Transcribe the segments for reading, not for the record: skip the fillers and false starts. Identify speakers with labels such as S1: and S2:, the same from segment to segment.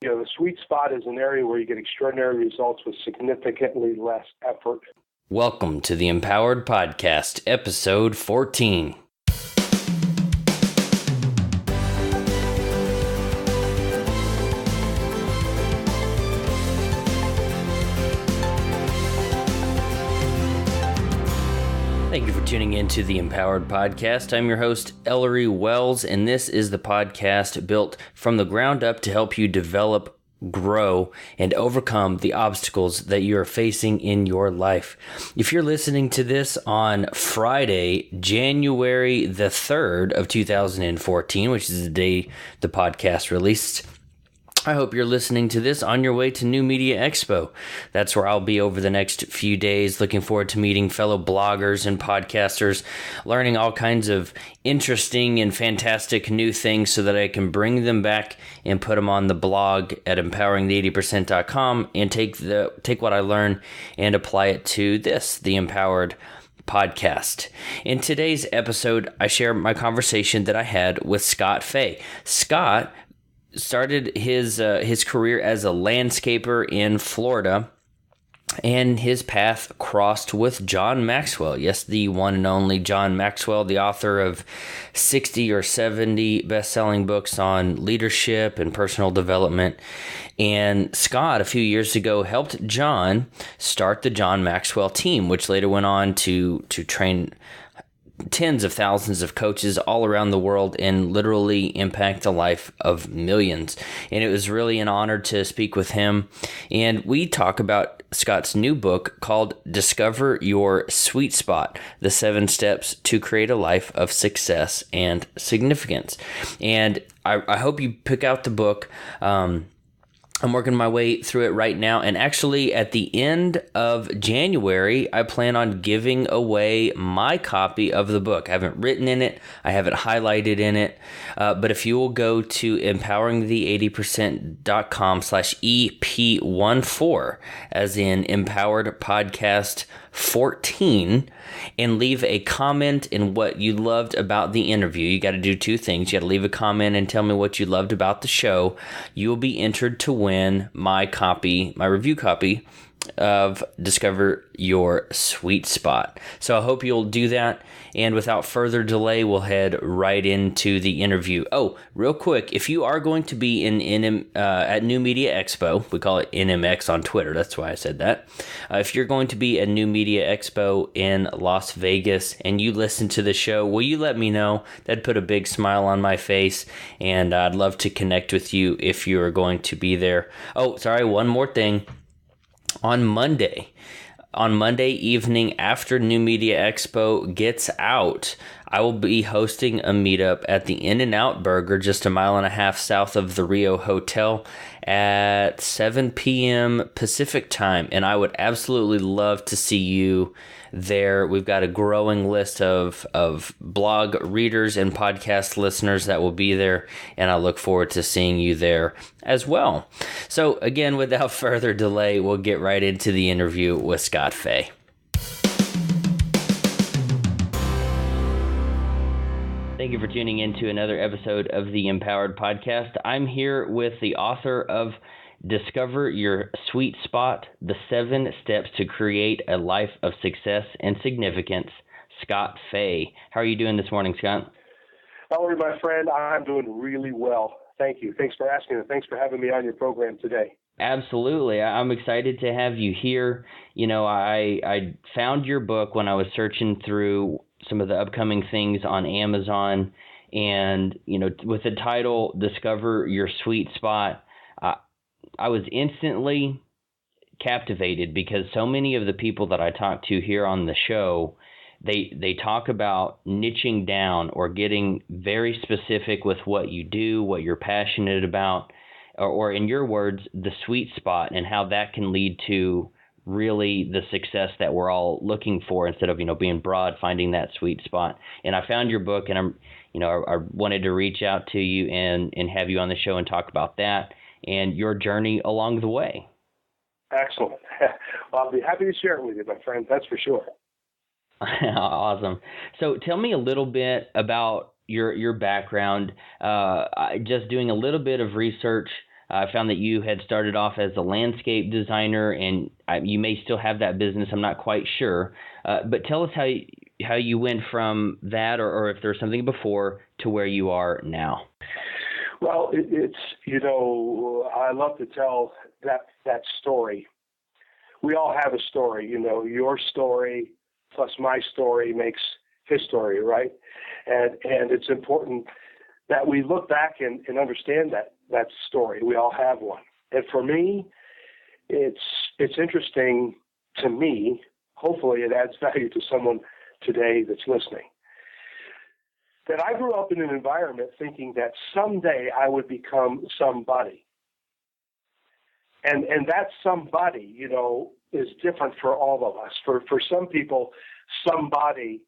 S1: The sweet spot is an area where you get extraordinary results with significantly less effort.
S2: Welcome to the Empowered Podcast, episode 14. Thank you for tuning in to the Empowered Podcast. I'm your host, Ellery Wells, and this is the podcast built from the ground up to help you develop, grow, and overcome the obstacles that you are facing in your life. If you're listening to this on Friday, January the 3rd of 2014, which is the day the podcast released, I hope you're listening to this on your way to New Media Expo. That's where I'll be over the next few days. Looking forward to meeting fellow bloggers and podcasters, learning all kinds of interesting and fantastic new things so that I can bring them back and put them on the blog at empoweringthe80percent.com and take what I learn and apply it to the Empowered Podcast. In today's episode, I share my conversation that I had with Scott Fay. Scott started his career as a landscaper in Florida, and his path crossed with John Maxwell. Yes, the one and only John Maxwell, the author of 60 or 70 best-selling books on leadership and personal development. And Scott, a few years ago, helped John start the John Maxwell team, which later went on to train tens of thousands of coaches all around the world and literally impact the life of millions. And it was really an honor to speak with him. And we talk about Scott's new book called Discover Your Sweet Spot, the 7 Steps to Create a Life of Success and Significance. And I hope you pick out the book. I'm working my way through it right now, and actually at the end of January, I plan on giving away my copy of the book. I haven't written in it, I haven't highlighted in it, but if you will go to empoweringthe80percent.com/EP14, as in Empowered Podcast 14, and leave a comment in what you loved about the interview. You got to do 2 things. You got to leave a comment and tell me what you loved about the show. You will be entered to win my review copy of Discover Your Sweet Spot. So I hope you'll do that. And without further delay, we'll head right into the interview. Oh, real quick, if you are going to be at New Media Expo, we call it NMX on Twitter, that's why I said that. If you're going to be at New Media Expo in Las Vegas and you listen to the show, will you let me know? That'd put a big smile on my face, and I'd love to connect with you if you are going to be there. Oh, sorry, one more thing. On Monday evening after New Media Expo gets out, I will be hosting a meetup at the In-N-Out Burger just a mile and a half south of the Rio Hotel at 7 p.m. Pacific time, and I would absolutely love to see you there. We've got a growing list of blog readers and podcast listeners that will be there, and I look forward to seeing you there as well. So again, without further delay, we'll get right into the interview with Scott Fay. Thank you for tuning in to another episode of the Empowered Podcast. I'm here with the author of Discover Your Sweet Spot, the 7 Steps to Create a Life of Success and Significance, Scott Fay. How are you doing this morning, Scott?
S1: Ellery, my friend, I'm doing really well. Thank you. Thanks for asking, and thanks for having me on your program today.
S2: Absolutely. I'm excited to have you here. You know, I found your book when I was searching through some of the upcoming things on Amazon, and, you know, with the title Discover Your Sweet Spot, I was instantly captivated because so many of the people that I talk to here on the show, they talk about niching down or getting very specific with what you do, what you're passionate about, or in your words, the sweet spot, and how that can lead to really the success that we're all looking for instead of, being broad, finding that sweet spot. And I found your book, and I wanted to reach out to you and have you on the show and talk about that and your journey along the way.
S1: Excellent. Well, I'll be happy to share it with you, my friend. That's for sure.
S2: Awesome. So tell me a little bit about your background. Just doing a little bit of research I found that you had started off as a landscape designer, and you may still have that business. I'm not quite sure. But tell us how you went from that, or if there's something before, to where you are now.
S1: Well, it's, I love to tell that story. We all have a story, your story plus my story makes his story, right? And it's important that we look back and understand that story. We all have one. And for me, it's interesting to me. Hopefully it adds value to someone today that's listening. That I grew up in an environment thinking that someday I would become somebody. And that somebody, is different for all of us. For some people, somebody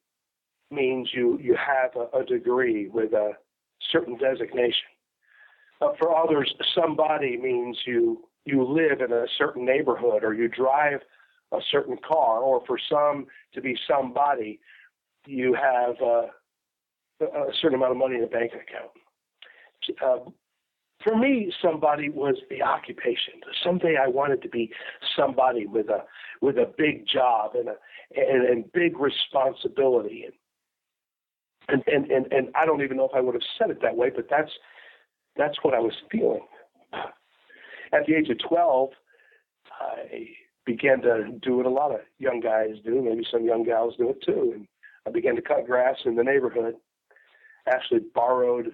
S1: means you have a degree with a certain designation. But for others, somebody means you live in a certain neighborhood, or you drive a certain car, or for some to be somebody, you have a certain amount of money in a bank account. For me, somebody was the occupation. Someday I wanted to be somebody with a big job and big responsibility. And I don't even know if I would have said it that way, but that's what I was feeling. At the age of 12, I began to do what a lot of young guys do. Maybe some young gals do it too. And I began to cut grass in the neighborhood. Actually borrowed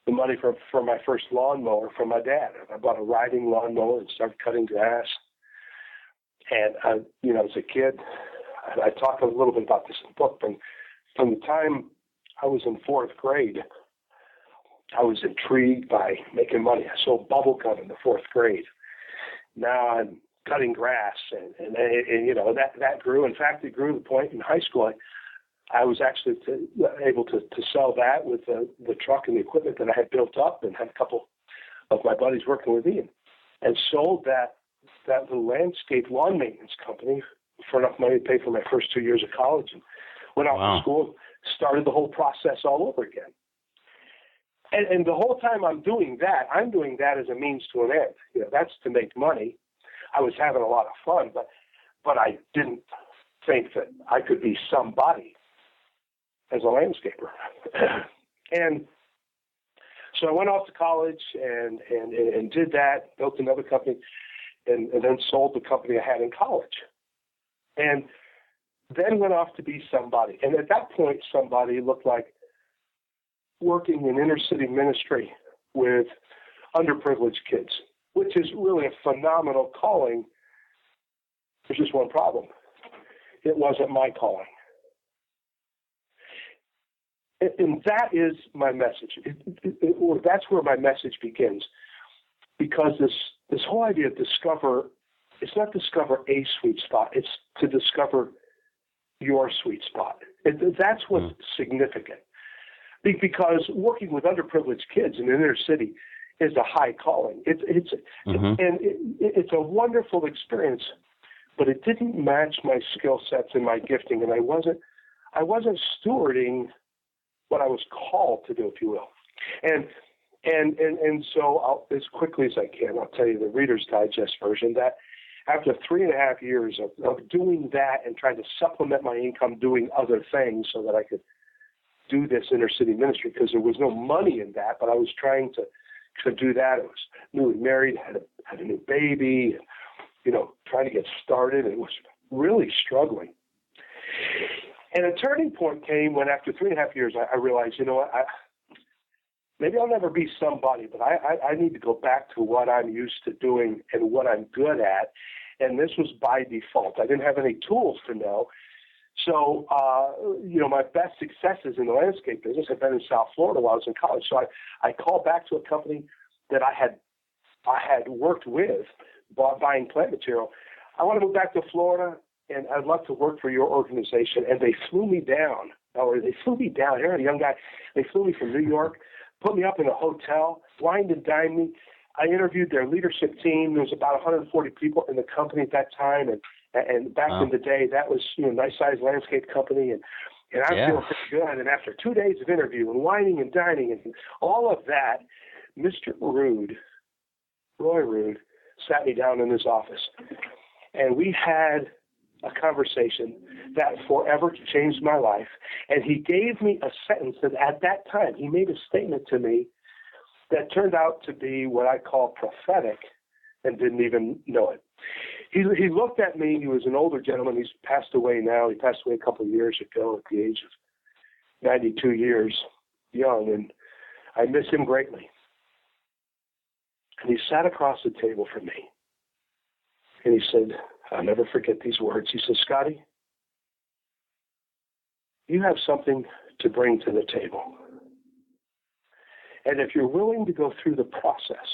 S1: the money for my first lawnmower from my dad. I bought a riding lawnmower and started cutting grass. And as a kid, I talk a little bit about this in the book. From the time I was in fourth grade, I was intrigued by making money. I sold bubble gum in the fourth grade. Now I'm cutting grass, and that grew. In fact, it grew to the point in high school I was actually able to sell that with the truck and the equipment that I had built up, and had a couple of my buddies working with me, and sold that little landscape lawn maintenance company for enough money to pay for my first 2 years of college, and went off to school, started the whole process all over again. And the whole time I'm doing that as a means to an end. That's to make money. I was having a lot of fun, but I didn't think that I could be somebody as a landscaper. And so I went off to college and did that, built another company, and then sold the company I had in college. And then went off to be somebody. And at that point, somebody looked like working in inner city ministry with underprivileged kids, which is really a phenomenal calling. There's just one problem. It wasn't my calling. And that is my message, or that's where my message begins, because this whole idea of it's not discover a sweet spot, it's to discover your sweet spot. That's what's significant, because working with underprivileged kids in the inner city is a high calling. It's a wonderful experience, but it didn't match my skill sets and my gifting, and I wasn't stewarding what I was called to do, if you will. And so as quickly as I can, I'll tell you the Reader's Digest version, that after 3.5 years of doing that and trying to supplement my income doing other things so that I could do this inner city ministry, because there was no money in that, but I was trying to do that. I was newly married, had a new baby, trying to get started, and was really struggling. And a turning point came when, after 3.5 years, I realized, maybe I'll never be somebody, but I need to go back to what I'm used to doing and what I'm good at. And this was by default. I didn't have any tools to know. So, my best successes in the landscape business have been in South Florida while I was in college. So I called back to a company that I had worked with, buying plant material. I want to move back to Florida, and I'd love to work for your organization. And they flew me down. Here, a young guy. They flew me from New York, put me up in a hotel, wined and dined me. I interviewed their leadership team. There was about 140 people in the company at that time, and back in the day, that was nice sized landscape company, and I was feeling pretty good. And after 2 days of interview and wining and dining and all of that, Mr. Rude Roy Rood, sat me down in his office. And we had a conversation that forever changed my life. And he gave me a sentence that at that time, he made a statement to me that turned out to be what I call prophetic and didn't even know it. He looked at me. He was an older gentleman. He's passed away now. He passed away a couple of years ago at the age of 92 years young, and I miss him greatly. And he sat across the table from me, and he said, I'll never forget these words. He said, Scotty, you have something to bring to the table. And if you're willing to go through the process,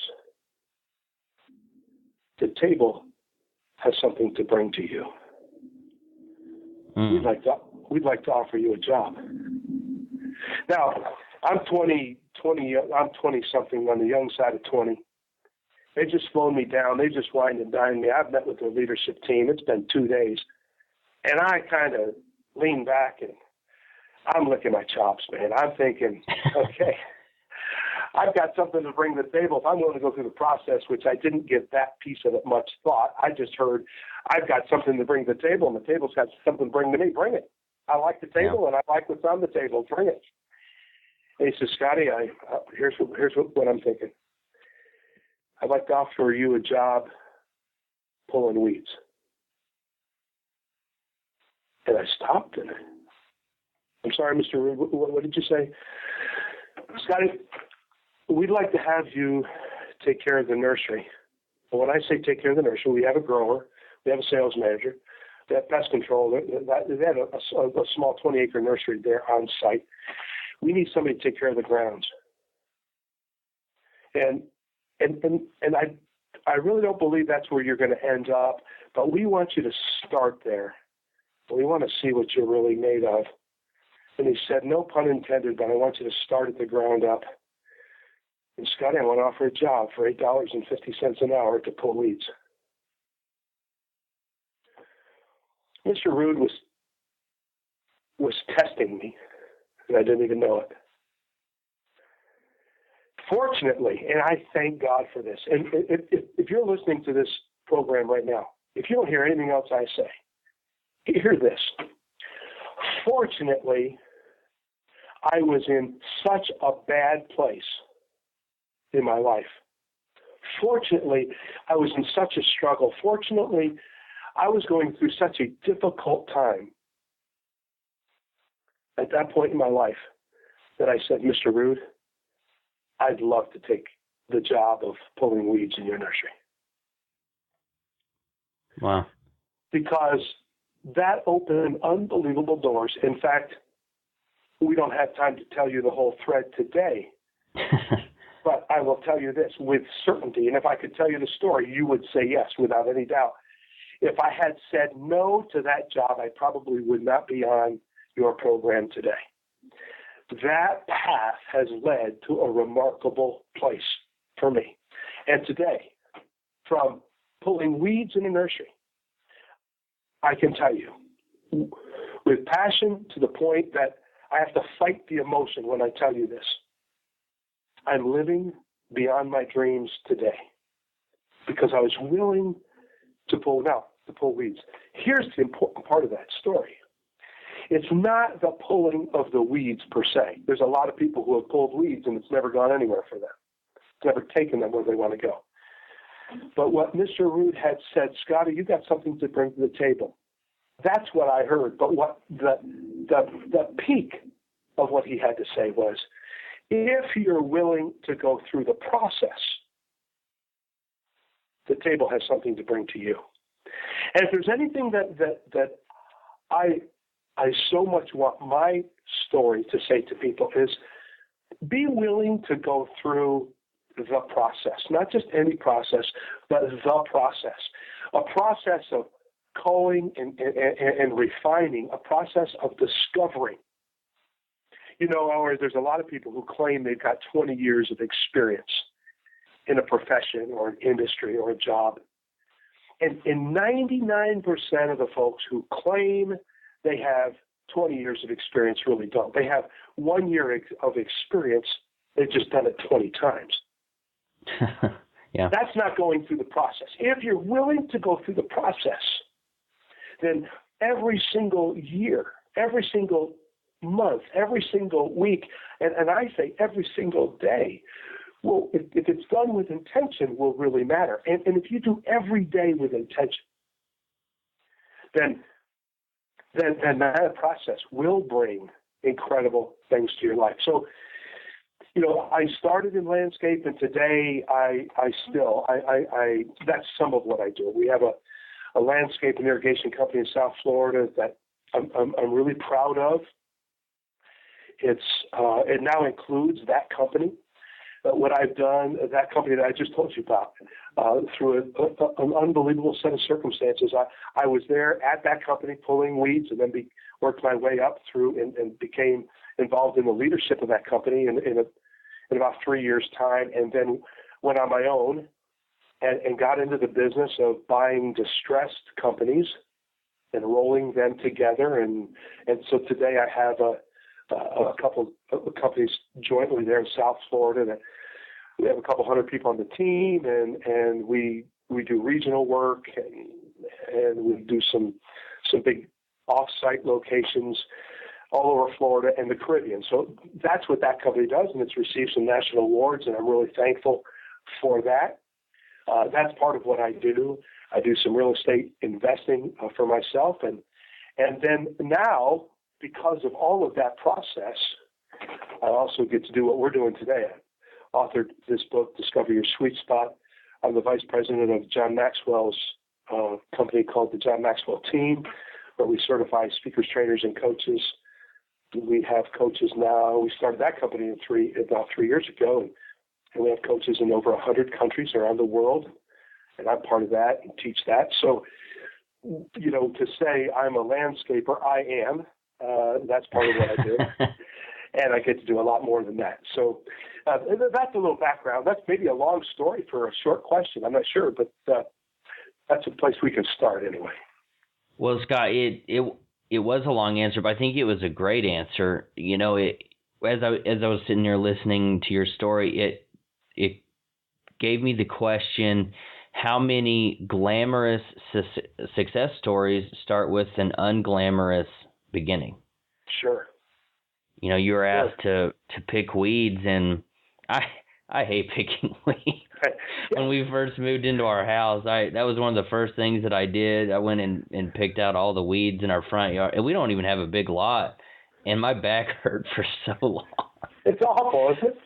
S1: the table has something to bring to you. We'd like to offer you a job. Now, I'm 20 something, on the young side of 20. They just phoned me down. They just wined and dined me. I've met with their leadership team. It's been 2 days. And I kind of lean back and I'm licking my chops, man. I'm thinking, okay, I've got something to bring to the table. If I'm willing to go through the process, which I didn't give that piece of it much thought, I just heard I've got something to bring to the table, and the table's got something to bring to me. Bring it. I like the table, and I like what's on the table. Bring it. And he says, Scotty, here's what I'm thinking. I'd like to offer you a job pulling weeds. And I stopped, and I'm sorry, Mr. Rood, what did you say? Scotty, we'd like to have you take care of the nursery. And when I say take care of the nursery, we have a grower, we have a sales manager, we have pest control. They had a small 20-acre nursery there on site. We need somebody to take care of the grounds. And I really don't believe that's where you're going to end up, but we want you to start there. We want to see what you're really made of. And he said, no pun intended, but I want you to start at the ground up. And Scotty, I want to offer a job for $8.50 an hour to pull weeds. Mr. Rood was testing me, and I didn't even know it. Fortunately, and I thank God for this, and if you're listening to this program right now, if you don't hear anything else I say, hear this. Fortunately, I was in such a bad place in my life. Fortunately, I was in such a struggle. Fortunately, I was going through such a difficult time at that point in my life that I said, Mr. Rood, I'd love to take the job of pulling weeds in your nursery.
S2: Wow.
S1: Because that opened unbelievable doors. In fact, we don't have time to tell you the whole thread today, but I will tell you this with certainty. And if I could tell you the story, you would say yes without any doubt. If I had said no to that job, I probably would not be on your program today. That path has led to a remarkable place for me. And today, from pulling weeds in a nursery, I can tell you, with passion to the point that I have to fight the emotion when I tell you this, I'm living beyond my dreams today because I was willing to pull weeds. Here's the important part of that story. It's not the pulling of the weeds per se. There's a lot of people who have pulled weeds and it's never gone anywhere for them. It's never taken them where they want to go. But what Mr. Rood had said, Scotty, you got something to bring to the table. That's what I heard. But what the peak of what he had to say was, if you're willing to go through the process, the table has something to bring to you. And if there's anything that I so much want my story to say to people is, be willing to go through the process, not just any process, but the process, a process of culling and refining, a process of discovering. You know, Howard, there's a lot of people who claim they've got 20 years of experience in a profession or an industry or a job. And 99% of the folks who claim they have 20 years of experience really don't. They have 1 year of experience. They've just done it 20 times.
S2: Yeah.
S1: That's not going through the process. If you're willing to go through the process, then every single year, every single month, every single week, and I say every single day, well, if it's done with intention, will really matter. And if you do every day with intention, then that process will bring incredible things to your life. So, I started in landscape, and today I that's some of what I do. We have a landscape and irrigation company in South Florida that I'm really proud of. It now includes that company. What I've done, that company that I just told you about, through an unbelievable set of circumstances. I was there at that company pulling weeds, and then worked my way up through and became involved in the leadership of that company in about 3 years' time, and then went on my own and got into the business of buying distressed companies and rolling them together. And so today I have a couple of companies jointly there in South Florida that we have a couple hundred people on the team, and we do regional work, and we do some big off-site locations all over Florida and the Caribbean. So that's what that company does, and it's received some national awards, and I'm really thankful for that. That's part of what I do. I do some real estate investing for myself, and then now, because of all of that process, I also get to do what we're doing today. I authored this book, Discover Your Sweet Spot. I'm the vice president of John Maxwell's company called the John Maxwell Team, where we certify speakers, trainers, and coaches. We have coaches now. We started that company about 3 years ago, and we have coaches in over 100 countries around the world, and I'm part of that and teach that. So, to say I'm a landscaper, I am. That's part of what I do. And I get to do a lot more than that. So that's a little background. That's maybe a long story for a short question. I'm not sure, but that's a place we can start anyway.
S2: Well, Scott, it was a long answer, but I think it was a great answer. As I was sitting there listening to your story, it gave me the question: how many glamorous success stories start with an unglamorous beginning?
S1: Sure.
S2: You were asked to pick weeds, and I hate picking weeds. When we first moved into our house, that was one of the first things that I did. I went and picked out all the weeds in our front yard, and we don't even have a big lot, and my back hurt for so long.
S1: It's awful, isn't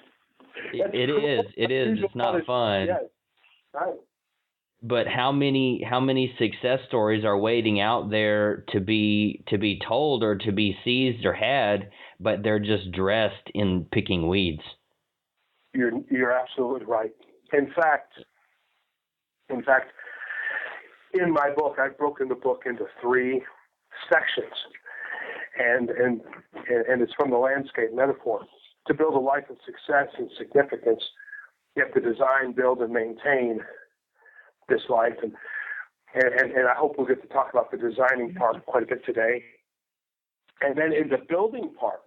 S1: it?
S2: It is. It's not fun.
S1: Yes. Right.
S2: But how many success stories are waiting out there to be told or to be seized or had, but they're just dressed in picking weeds?
S1: You're absolutely right. In fact, in my book, I've broken the book into 3 sections, and it's from the landscape metaphor. To build a life of success and significance, you have to design, build, and maintain this life, and I hope we'll get to talk about the designing part quite a bit today. And then in the building part,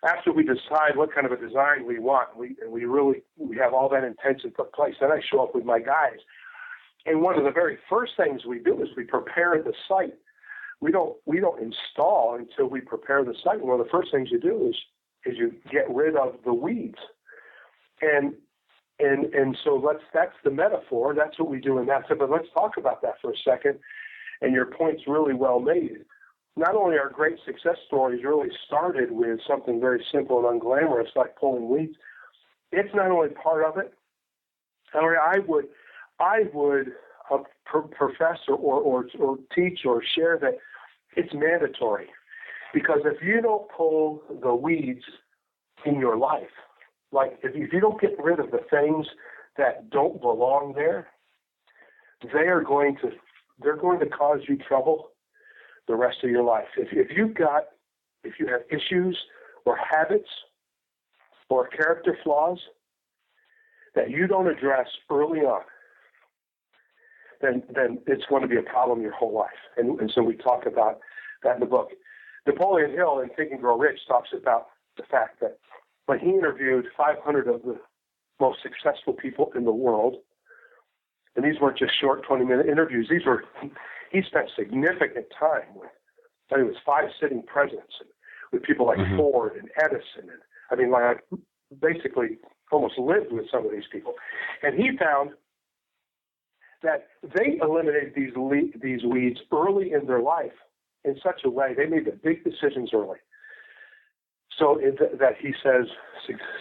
S1: after we decide what kind of a design we want, we have all that intention put in place, then I show up with my guys. And one of the very first things we do is we prepare the site. We don't install until we prepare the site. One of the first things you do is you get rid of the weeds. And so that's the metaphor. That's what we do in that. But let's talk about that for a second. And your point's really well made. Not only are great success stories really started with something very simple and unglamorous like pulling weeds, it's not only part of it. I would profess or teach or share that it's mandatory, because if you don't pull the weeds in your life, like if you don't get rid of the things that don't belong there, they're going to cause you trouble the rest of your life. If you have issues or habits or character flaws that you don't address early on, then it's going to be a problem your whole life. And so we talk about that in the book. Napoleon Hill in Think and Grow Rich talks about the fact that when he interviewed 500 of the most successful people in the world, And these weren't just short 20-minute interviews. He spent significant time with, I think it was 5 sitting presidents, and with people like Ford and Edison. And I mean, like, basically almost lived with some of these people. And he found that they eliminated these weeds early in their life in such a way, they made the big decisions early. So that he says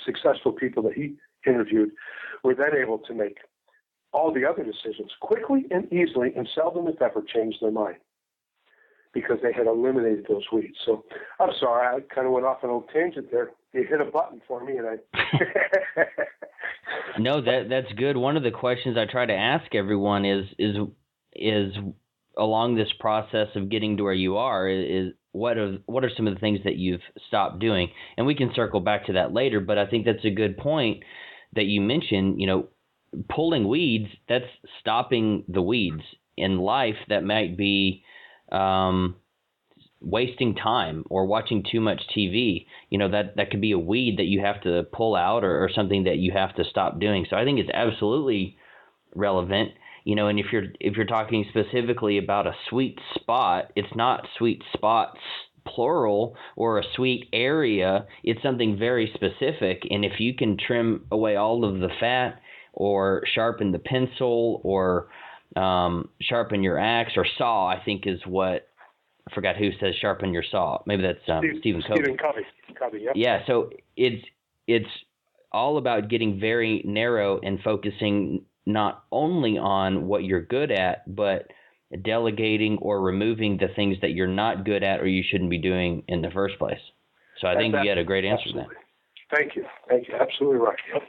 S1: successful people that he interviewed were then able to make all the other decisions quickly and easily, and seldom if ever changed their mind because they had eliminated those weeds. So I'm sorry, I kind of went off on a little tangent there. You hit a button for me, and I.
S2: No, that's good. One of the questions I try to ask everyone is along this process of getting to where you are is what are some of the things that you've stopped doing? And we can circle back to that later, but I think that's a good point that you mentioned. You know, pulling weeds, that's stopping the weeds. In life, that might be wasting time or watching too much TV. You know, that could be a weed that you have to pull out or something that you have to stop doing. So I think it's absolutely relevant. You know, and if you're talking specifically about a sweet spot, it's not sweet spots plural or a sweet area. It's something very specific. And if you can trim away all of the fat or sharpen the pencil or sharpen your axe or saw, I think is what, I forgot who says sharpen your saw. Maybe that's Stephen Covey.
S1: Stephen Covey, yep.
S2: Yeah, so it's all about getting very narrow and focusing not only on what you're good at, but delegating or removing the things that you're not good at or you shouldn't be doing in the first place. So I think you had a great answer to that.
S1: Thank you. Absolutely right. Yep.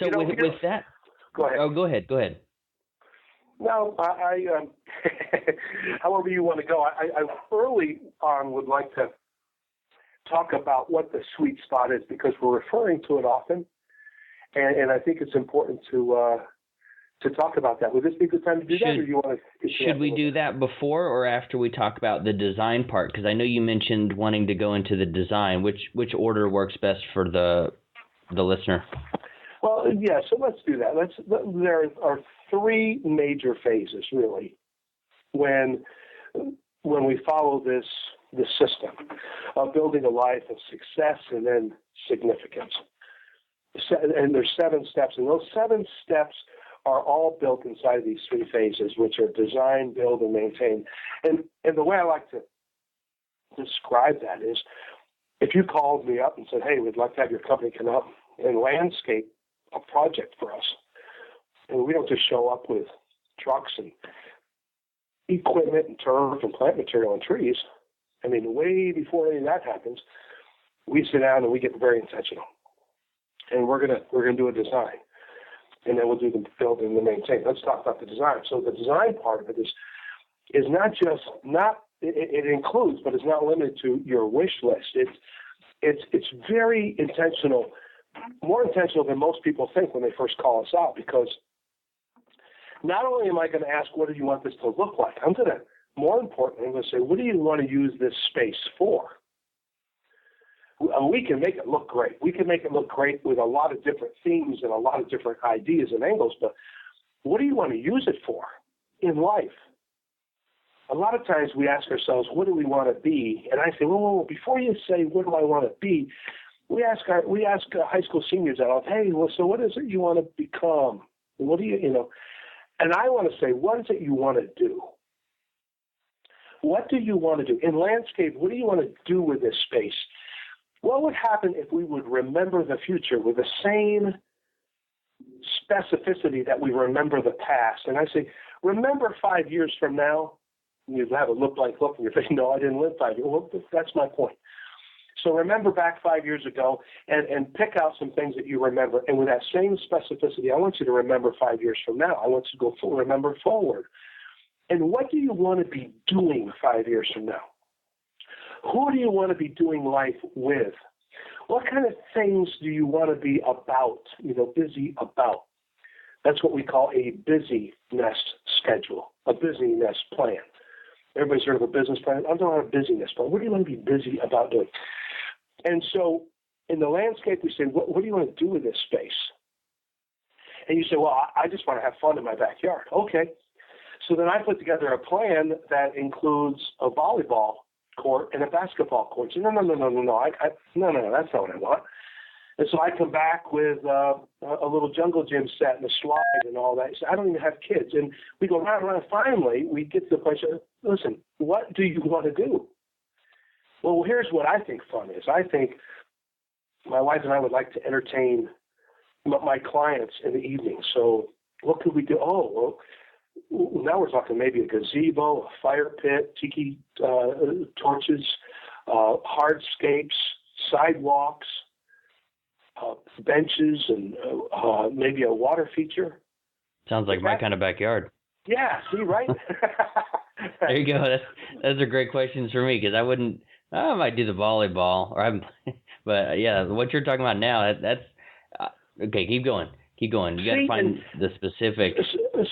S2: So with that,
S1: go ahead.
S2: Oh, go ahead.
S1: No, I however you want to go. I early on would like to talk about what the sweet spot is because we're referring to it often, and I think it's important to talk about that. Would this be a good time to do that, or do you want to?
S2: Should we do that before or after we talk about the design part? Because I know you mentioned wanting to go into the design. Which order works best for the listener?
S1: Well, yeah. So let's do that. There are 3 major phases really when we follow this system of building a life of success and then significance. And there's 7 steps, and those 7 steps are all built inside of these 3 phases, which are design, build, and maintain. And the way I like to describe that is, if you called me up and said, "Hey, we'd like to have your company come out and landscape a project for us," and we don't just show up with trucks and equipment and turf and plant material and trees. I mean, way before any of that happens, we sit down and we get very intentional. And we're gonna do a design, and then we'll do the build and the maintain. Let's talk about the design. So the design part of it is it includes, but it's not limited to your wish list. It's very intentional, more intentional than most people think when they first call us out, because not only am I going to ask, what do you want this to look like? More importantly, I'm going to say, what do you want to use this space for? We can make it look great. We can make it look great with a lot of different themes and a lot of different ideas and angles, but what do you want to use it for in life? A lot of times we ask ourselves, what do we want to be? And I say, well, before you say, what do I want to be? We ask high school seniors out, hey, well, so what is it you want to become? What do you? And I want to say, what is it you want to do? What do you want to do? In landscape, what do you want to do with this space? What would happen if we would remember the future with the same specificity that we remember the past? And I say, remember 5 years from now, you have a look in your face. No, I didn't live 5 years. Well, that's my point. So remember back 5 years ago and pick out some things that you remember. And with that same specificity, I want you to remember 5 years from now. I want you to go remember forward. And what do you want to be doing 5 years from now? Who do you want to be doing life with? What kind of things do you want to be about, busy about? That's what we call a busyness schedule, a busyness plan. Everybody's heard of a business plan. I'm talking about a busyness plan. What do you want to be busy about doing? And so in the landscape, we say, what do you want to do with this space? And you say, well, I just want to have fun in my backyard. Okay. So then I put together a plan that includes a volleyball court and a basketball court. So no, that's not what I want. And so I come back with a little jungle gym set and a slide and all that. So I don't even have kids. And we go round and round. Finally, we get to the place, listen, what do you want to do? Well, here's what I think fun is. I think my wife and I would like to entertain my clients in the evening. So what could we do? Oh, well, now we're talking maybe a gazebo, a fire pit, tiki torches, hardscapes, sidewalks, benches, and maybe a water feature.
S2: Sounds like my kind of backyard.
S1: Yeah, see, right?
S2: There you go. Those are great questions for me, because I might do the volleyball, but yeah, what you're talking about now, that's okay. Keep going. You got to find the specifics.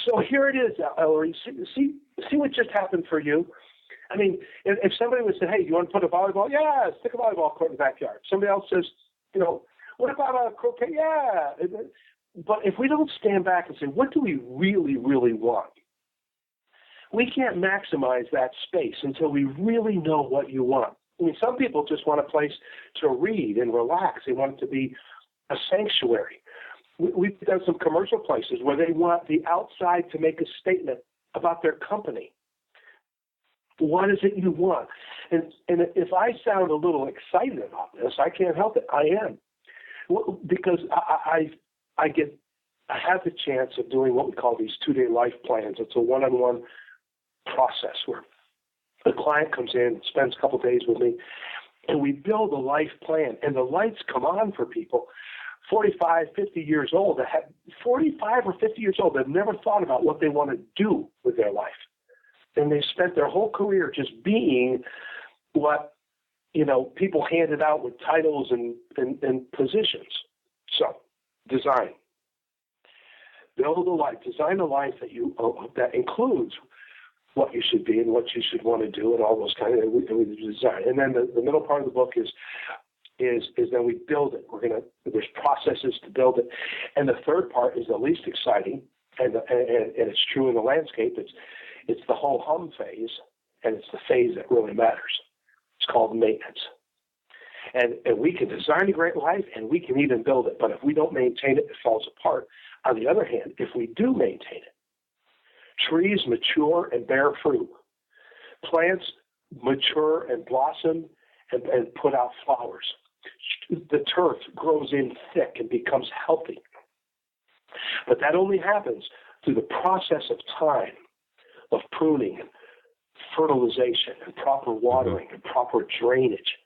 S1: So here it is, Ellery. See what just happened for you. I mean, if somebody would say, hey, you want to put a volleyball? Yeah, stick a volleyball court in the backyard. Somebody else says, what about a croquet? Yeah. But if we don't stand back and say, what do we really, really want? We can't maximize that space until we really know what you want. I mean, some people just want a place to read and relax. They want it to be a sanctuary. We've done some commercial places where they want the outside to make a statement about their company. What is it you want? And if I sound a little excited about this, I can't help it. I am. Because I have the chance of doing what we call these 2-day life plans. It's a one-on-one process where the client comes in, spends a couple of days with me, and we build a life plan. And the lights come on for people 45, 50 years old, that have 45 or 50 years old, that never thought about what they want to do with their life. And they spent their whole career just being what, people handed out with titles and positions. So, design. Build a life. Design a life that includes what you should be and what you should want to do and all those kind of design. And then the middle part of the book is then we build it. There's processes to build it. And the third part is the least exciting, and it's true in the landscape. It's the whole hum phase, and it's the phase that really matters. It's called maintenance. And we can design a great life, and we can even build it. But if we don't maintain it, it falls apart. On the other hand, if we do maintain it, trees mature and bear fruit. Plants mature and blossom and put out flowers. The turf grows in thick and becomes healthy. But that only happens through the process of time, of pruning and fertilization and proper watering and proper drainage.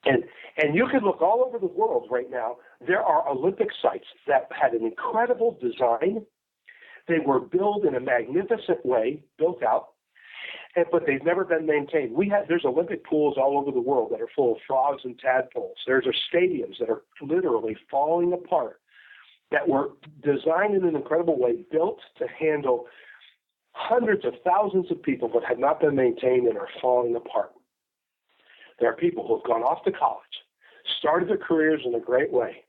S1: And you can look all over the world right now. There are Olympic sites that had an incredible design. They were built in a magnificent way, built out, but they've never been maintained. There's Olympic pools all over the world that are full of frogs and tadpoles. There's stadiums that are literally falling apart, that were designed in an incredible way, built to handle hundreds of thousands of people, but have not been maintained and are falling apart. There are people who have gone off to college, started their careers in a great way,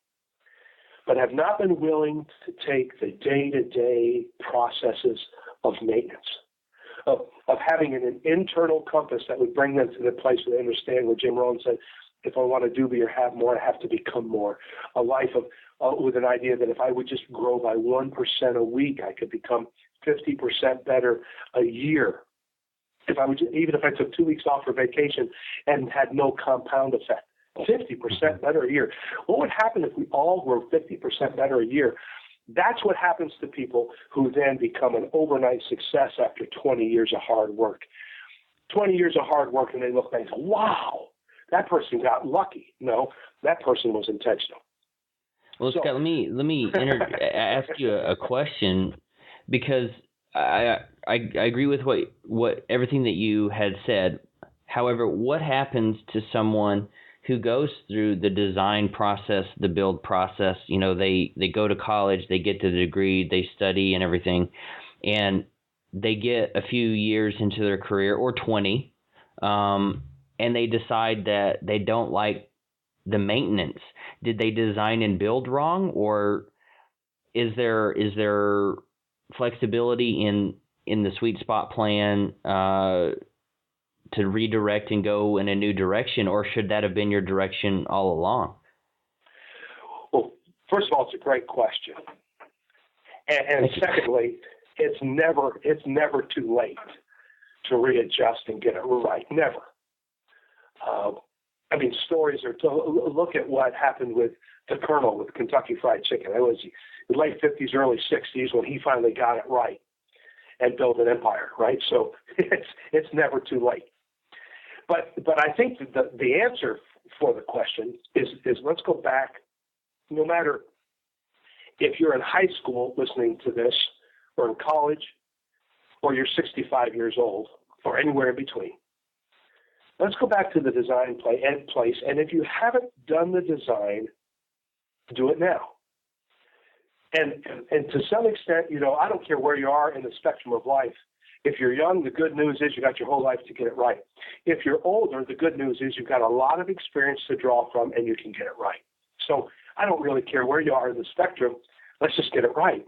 S1: but have not been willing to take the day-to-day processes of maintenance, of having an internal compass that would bring them to the place where they understand what Jim Rohn said, if I want to do or have more, I have to become more. A life with an idea that if I would just grow by 1% a week, I could become 50% better a year. Even if I took 2 weeks off for vacation and had no compound effect, 50% better a year. What would happen if we all were 50% better a year? That's what happens to people who then become an overnight success after 20 years of hard work. 20 years of hard work, and they look back and say, wow, that person got lucky. No, that person was intentional.
S2: Well, Scott, let me ask you a question, because I agree with what everything that you had said. However, what happens to someone who goes through the design process, the build process? They go to college, they get the degree, they study and everything, and they get a few years into their career, or 20, and they decide that they don't like the maintenance. Did they design and build wrong, or is there flexibility in the sweet spot plan to redirect and go in a new direction, or should that have been your direction all along?
S1: Well, first of all, it's a great question. And secondly, it's never too late to readjust and get it right. Never. Stories are to look at what happened with the Colonel with Kentucky Fried Chicken. It was the late 50s, early 60s when he finally got it right and built an empire, right? So it's never too late. But I think that the answer for the question is let's go back. No matter if you're in high school listening to this, or in college, or you're 65 years old, or anywhere in between, let's go back to the design place. And if you haven't done the design, do it now. And to some extent, I don't care where you are in the spectrum of life. If you're young, the good news is you got your whole life to get it right. If you're older, the good news is you've got a lot of experience to draw from and you can get it right. So I don't really care where you are in the spectrum. Let's just get it right.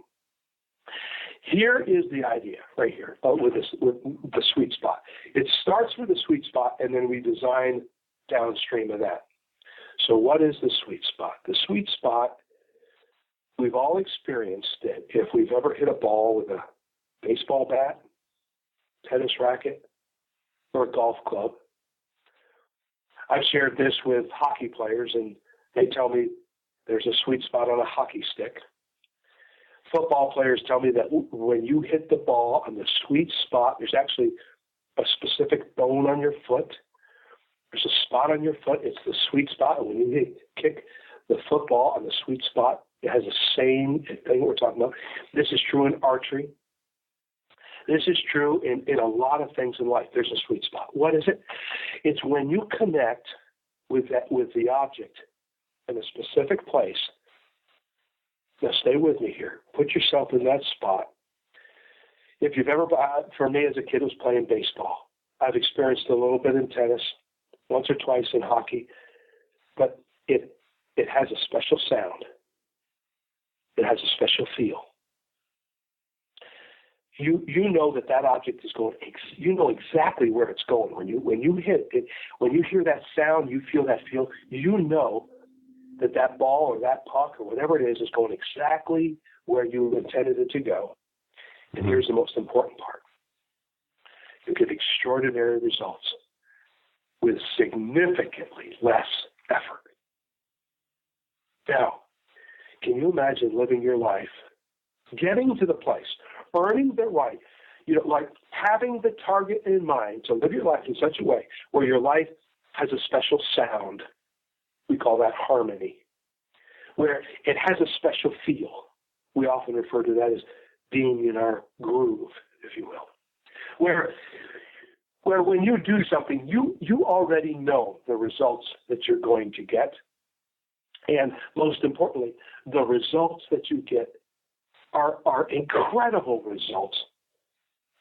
S1: Here is the idea right here with the sweet spot. It starts with the sweet spot, and then we design downstream of that. So what is the sweet spot? The sweet spot, we've all experienced it. If we've ever hit a ball with a baseball bat, tennis racket, or a golf club. I've shared this with hockey players, and they tell me there's a sweet spot on a hockey stick. Football players tell me that when you hit the ball on the sweet spot, there's actually a specific bone on your foot. There's a spot on your foot. It's the sweet spot. And when you kick the football on the sweet spot, it has the same thing we're talking about. This is true in archery. This is true in a lot of things in life. There's a sweet spot. What is it? It's when you connect with the object in a specific place. Now, stay with me here. Put yourself in that spot. If you've ever, for me as a kid, was playing baseball. I've experienced a little bit in tennis, once or twice in hockey, but it has a special sound. It has a special feel. You know that object is going. You know exactly where it's going when you hit it. When you hear that sound, you feel that feel. You know that ball or that puck or whatever it is going exactly where you intended it to go. And here's the most important part. You get extraordinary results with significantly less effort. Now, can you imagine living your life, getting to the place, earning the right, like having the target in mind to live your life in such a way where your life has a special sound. We call that harmony, where it has a special feel. We often refer to that as being in our groove, if you will. Where when you do something, you already know the results that you're going to get. And most importantly, the results that you get are incredible results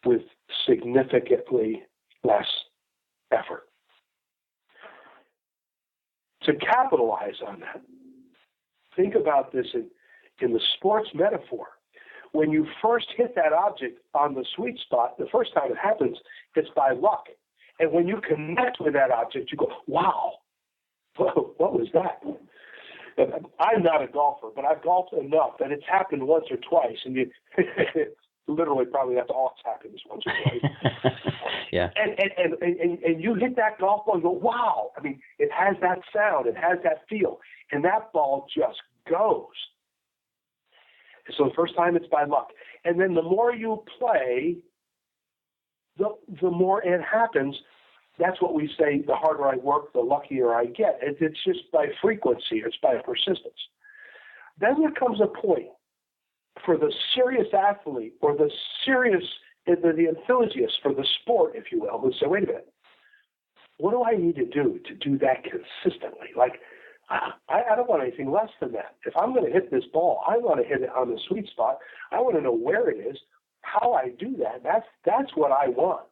S1: with significantly less effort. To capitalize on that, think about this in the sports metaphor. When you first hit that object on the sweet spot, the first time it happens, it's by luck. And when you connect with that object, you go, wow, what was that? I'm not a golfer, but I've golfed enough that it's happened once or twice, and you literally probably that's all it's happened is once or twice.
S2: Yeah.
S1: And you hit that golf ball and go, wow. I mean, it has that sound, it has that feel, and that ball just goes. So the first time it's by luck. And then the more you play, the more it happens. That's what we say, the harder I work, the luckier I get. It's just by frequency, it's by persistence. Then there comes a point for the serious athlete or the enthusiast for the sport, if you will, who say, wait a minute, what do I need to do that consistently? Like, I don't want anything less than that. If I'm going to hit this ball, I want to hit it on the sweet spot. I want to know where it is, how I do that. That's what I want.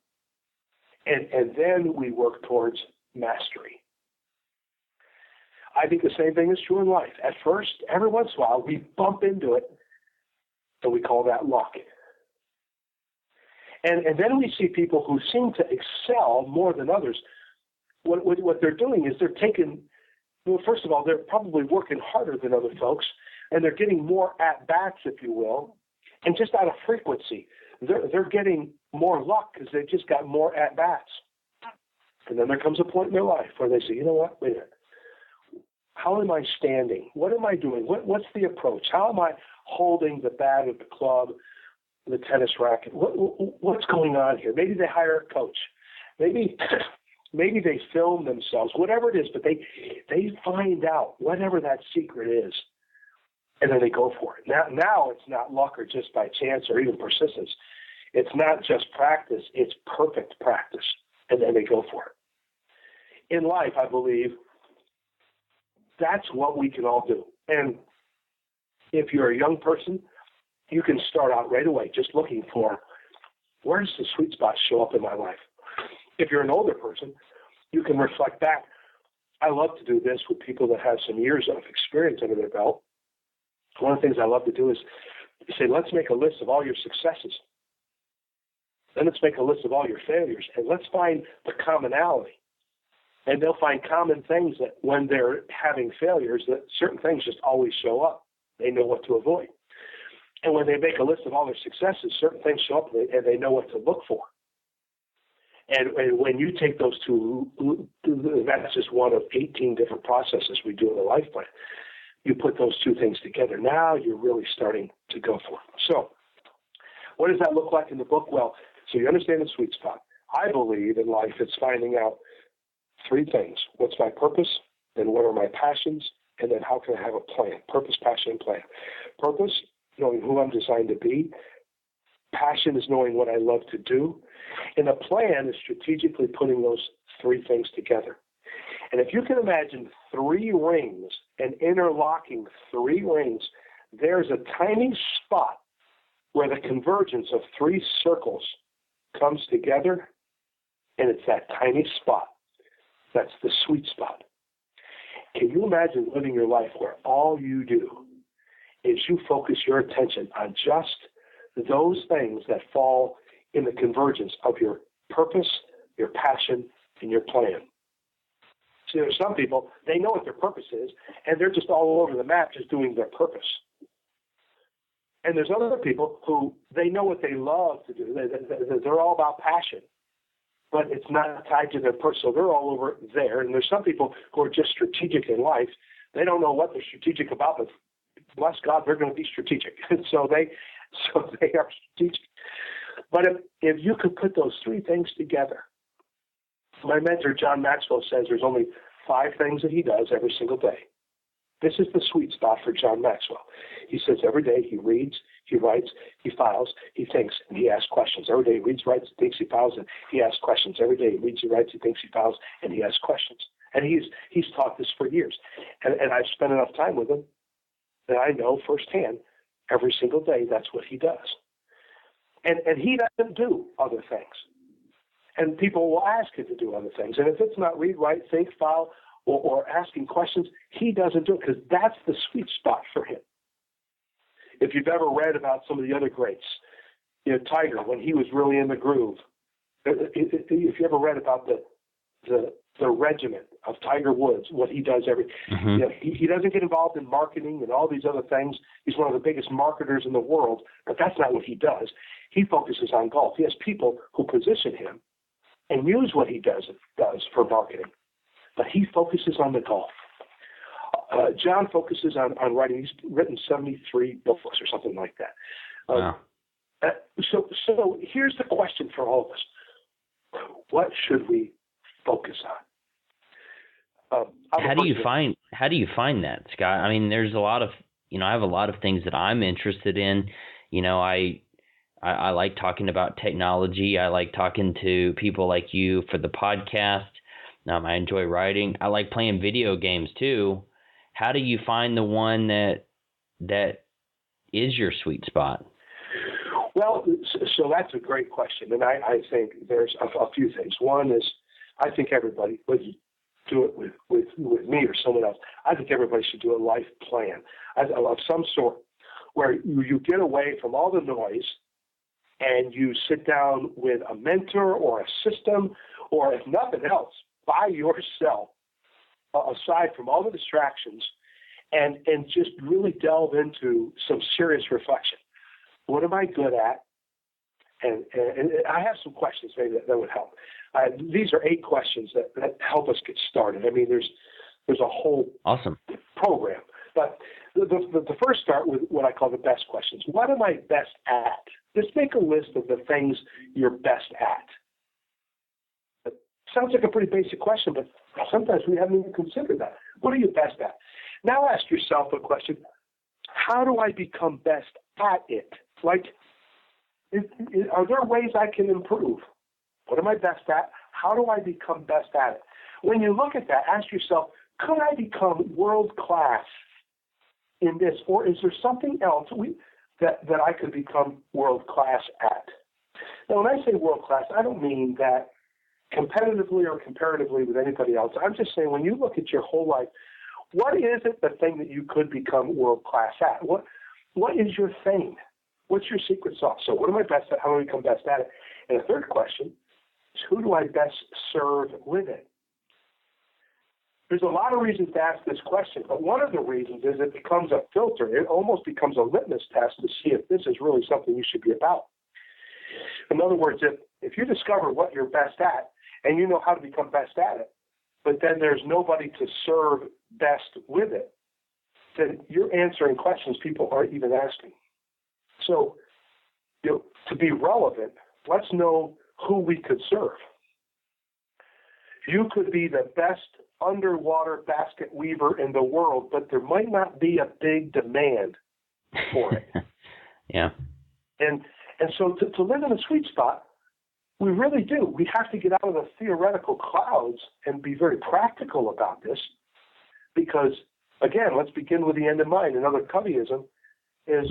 S1: And then we work towards mastery. I think the same thing is true in life. At first, every once in a while, we bump into it, and we call that luck. And then we see people who seem to excel more than others. What they're doing is they're taking, well, first of all, they're probably working harder than other folks, and they're getting more at-bats, if you will, and just out of frequency. They're getting more luck because they've just got more at-bats. And then there comes a point in their life where they say, you know what, wait a minute. How am I standing? What am I doing? What's the approach? How am I holding the bat of the club, the tennis racket? What's going on here? Maybe they hire a coach. Maybe they film themselves, whatever it is, but they find out whatever that secret is, and then they go for it. Now it's not luck or just by chance or even persistence. It's not just practice, it's perfect practice, and then they go for it. In life, I believe that's what we can all do. And if you're a young person, you can start out right away just looking for, where does the sweet spot show up in my life? If you're an older person, you can reflect back. I love to do this with people that have some years of experience under their belt. One of the things I love to do is say, let's make a list of all your successes. Then let's make a list of all your failures, and let's find the commonality. And they'll find common things that when they're having failures, that certain things just always show up. They know what to avoid. And when they make a list of all their successes, certain things show up and they know what to look for. And when you take those two, that's just one of 18 different processes we do in the life plan. You put those two things together. Now you're really starting to go for it. So what does that look like in the book? Well, so you understand the sweet spot. I believe in life it's finding out three things. What's my purpose? Then what are my passions? And then how can I have a plan? Purpose, passion, and plan. Purpose, knowing who I'm designed to be. Passion is knowing what I love to do. And a plan is strategically putting those three things together. And if you can imagine three rings and interlocking three rings, there's a tiny spot where the convergence of three circles comes together, and it's that tiny spot. That's the sweet spot. Can you imagine living your life where all you do is you focus your attention on just those things that fall in the convergence of your purpose, your passion, and your plan? See, there's some people, they know what their purpose is, and they're just all over the map just doing their purpose. And there's other people who, they know what they love to do. They're all about passion, but it's not tied to their purpose, so they're all over there. And there's some people who are just strategic in life. They don't know what they're strategic about, but bless God, they're going to be strategic. And so they are strategic. But if you could put those three things together, my mentor, John Maxwell, says there's only 5 things that he does every single day. This is the sweet spot for John Maxwell. He says every day he reads, he writes, he files, he thinks, and he asks questions. Every day he reads, writes, thinks, he files, and he asks questions. Every day he reads, he writes, he thinks, he files, and he asks questions. And he's taught this for years. And I've spent enough time with him that I know firsthand every single day that's what he does. And he doesn't do other things. And people will ask him to do other things. And if it's not read, write, think, file, or asking questions, he doesn't do it because that's the sweet spot for him. If you've ever read about some of the other greats, Tiger, when he was really in the groove, if you ever read about the regiment of Tiger Woods, what he does he doesn't get involved in marketing and all these other things. He's one of the biggest marketers in the world, but that's not what he does. He focuses on golf. He has people who position him and use what he does for marketing, but he focuses on the golf. John focuses on writing. He's written 73 books or something like that.
S2: Wow.
S1: So here's the question for all of us. What should we focus on?
S2: How do you find that, Scott? I mean, there's a lot of, I have a lot of things that I'm interested in. I like talking about technology. I like talking to people like you for the podcast. I enjoy writing. I like playing video games too. How do you find the one that is your sweet spot?
S1: Well, so that's a great question. And I think there's a few things. One is, I think everybody, whether you do it with me or someone else, I think everybody should do a life plan of some sort where you get away from all the noise and you sit down with a mentor or a system, or if nothing else, by yourself, aside from all the distractions, and just really delve into some serious reflection. What am I good at? And I have some questions maybe that would help. These are 8 questions that help us get started. I mean, there's a whole
S2: awesome
S1: program. But the first start with what I call the best questions. What am I best at? Just make a list of the things you're best at. It sounds like a pretty basic question, but sometimes we haven't even considered that. What are you best at? Now ask yourself a question. How do I become best at it? Like, are there ways I can improve? What am I best at? How do I become best at it? When you look at that, ask yourself, could I become world class in this, or is there something else that I could become world class at? Now, when I say world class, I don't mean that competitively or comparatively with anybody else. I'm just saying when you look at your whole life, what is it, the thing that you could become world class at? What is your thing? What's your secret sauce? So what am I best at? How do I become best at it? And the third question is, who do I best serve with it? There's a lot of reasons to ask this question, but one of the reasons is it becomes a filter. It almost becomes a litmus test to see if this is really something you should be about. In other words, if you discover what you're best at and you know how to become best at it, but then there's nobody to serve best with it, then you're answering questions people aren't even asking. So, to be relevant, let's know who we could serve. You could be the best underwater basket weaver in the world, but there might not be a big demand for it.
S2: Yeah.
S1: And so to live in a sweet spot, we really do. We have to get out of the theoretical clouds and be very practical about this, because, again, let's begin with the end in mind. Another Coveyism is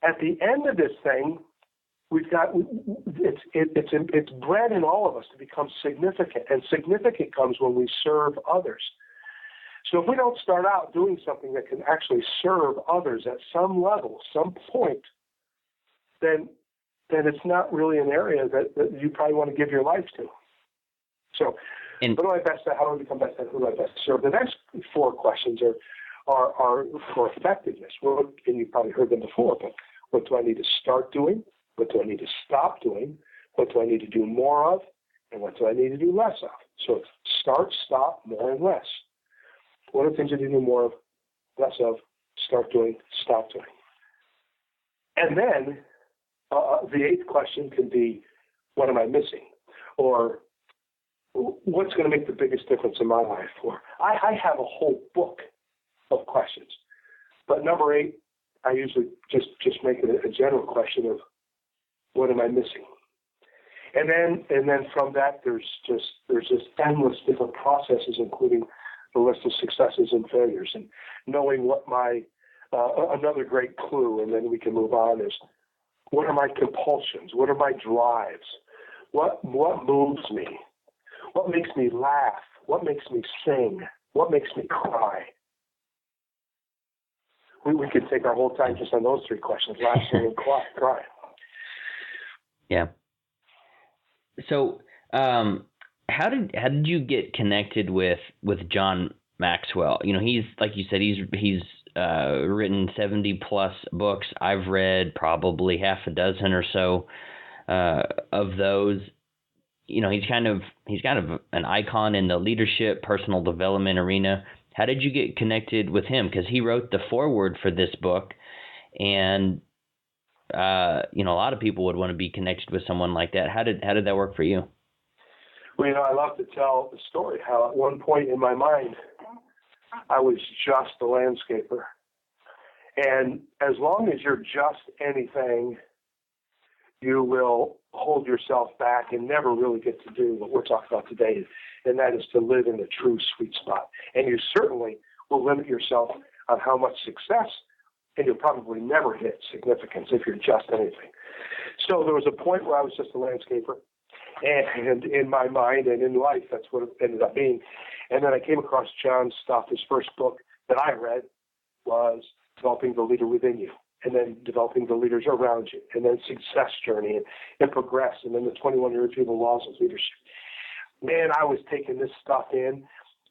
S1: at the end of this thing, we've got it's bred in all of us to become significant, and significant comes when we serve others. So if we don't start out doing something that can actually serve others at some level, some point, then it's not really an area that you probably want to give your life to. So, what do I best at? How do I become best at? Who do I best serve? The next 4 questions are for effectiveness. Well, and you've probably heard them before, but what do I need to start doing? What do I need to stop doing? What do I need to do more of? And what do I need to do less of? So start, stop, more, and less. What are the things I need to do more of, less of, start doing, stop doing? And then the 8th question can be, what am I missing? Or what's going to make the biggest difference in my life? Or I have a whole book of questions. But number 8, I usually just make it a general question of, what am I missing? And then from that, there's just endless different processes, including the list of successes and failures, and knowing what my another great clue, and then we can move on, is what are my compulsions? What are my drives? What moves me? What makes me laugh? What makes me sing? What makes me cry? We could take our whole time just on those 3 questions: laugh, sing, and cry.
S2: Yeah. So, how did you get connected with John Maxwell? He's, like you said, he's written 70 plus books. I've read probably half a dozen or so of those. He's kind of an icon in the leadership, personal development arena. How did you get connected with him? Because he wrote the foreword for this book, and a lot of people would want to be connected with someone like that. How did that work for you?
S1: Well, I love to tell the story how at one point in my mind, I was just a landscaper. And as long as you're just anything, you will hold yourself back and never really get to do what we're talking about today, and that is to live in the true sweet spot. And you certainly will limit yourself on how much success, and you'll probably never hit significance if you're just anything. So there was a point where I was just a landscaper, and in my mind and in life, that's what it ended up being. And then I came across John's stuff. His first book that I read was Developing the Leader Within You. and then developing the leaders around you, and then success journey and progress, and then the 21 irrefutable laws of leadership. Man, I was taking this stuff in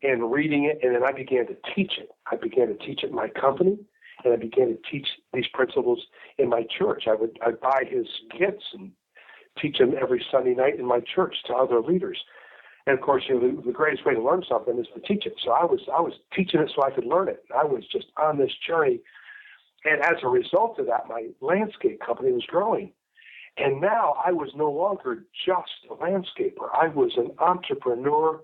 S1: and reading it, and then I began to teach it. I began to teach it in my company, and I began to teach these principles in my church. I'd buy his kits and teach them every Sunday night in my church to other leaders. And of course, the greatest way to learn something is to teach it. So I was teaching it so I could learn it. I was just on this journey. And as a result of that, my landscape company was growing. And now I was no longer just a landscaper. I was an entrepreneur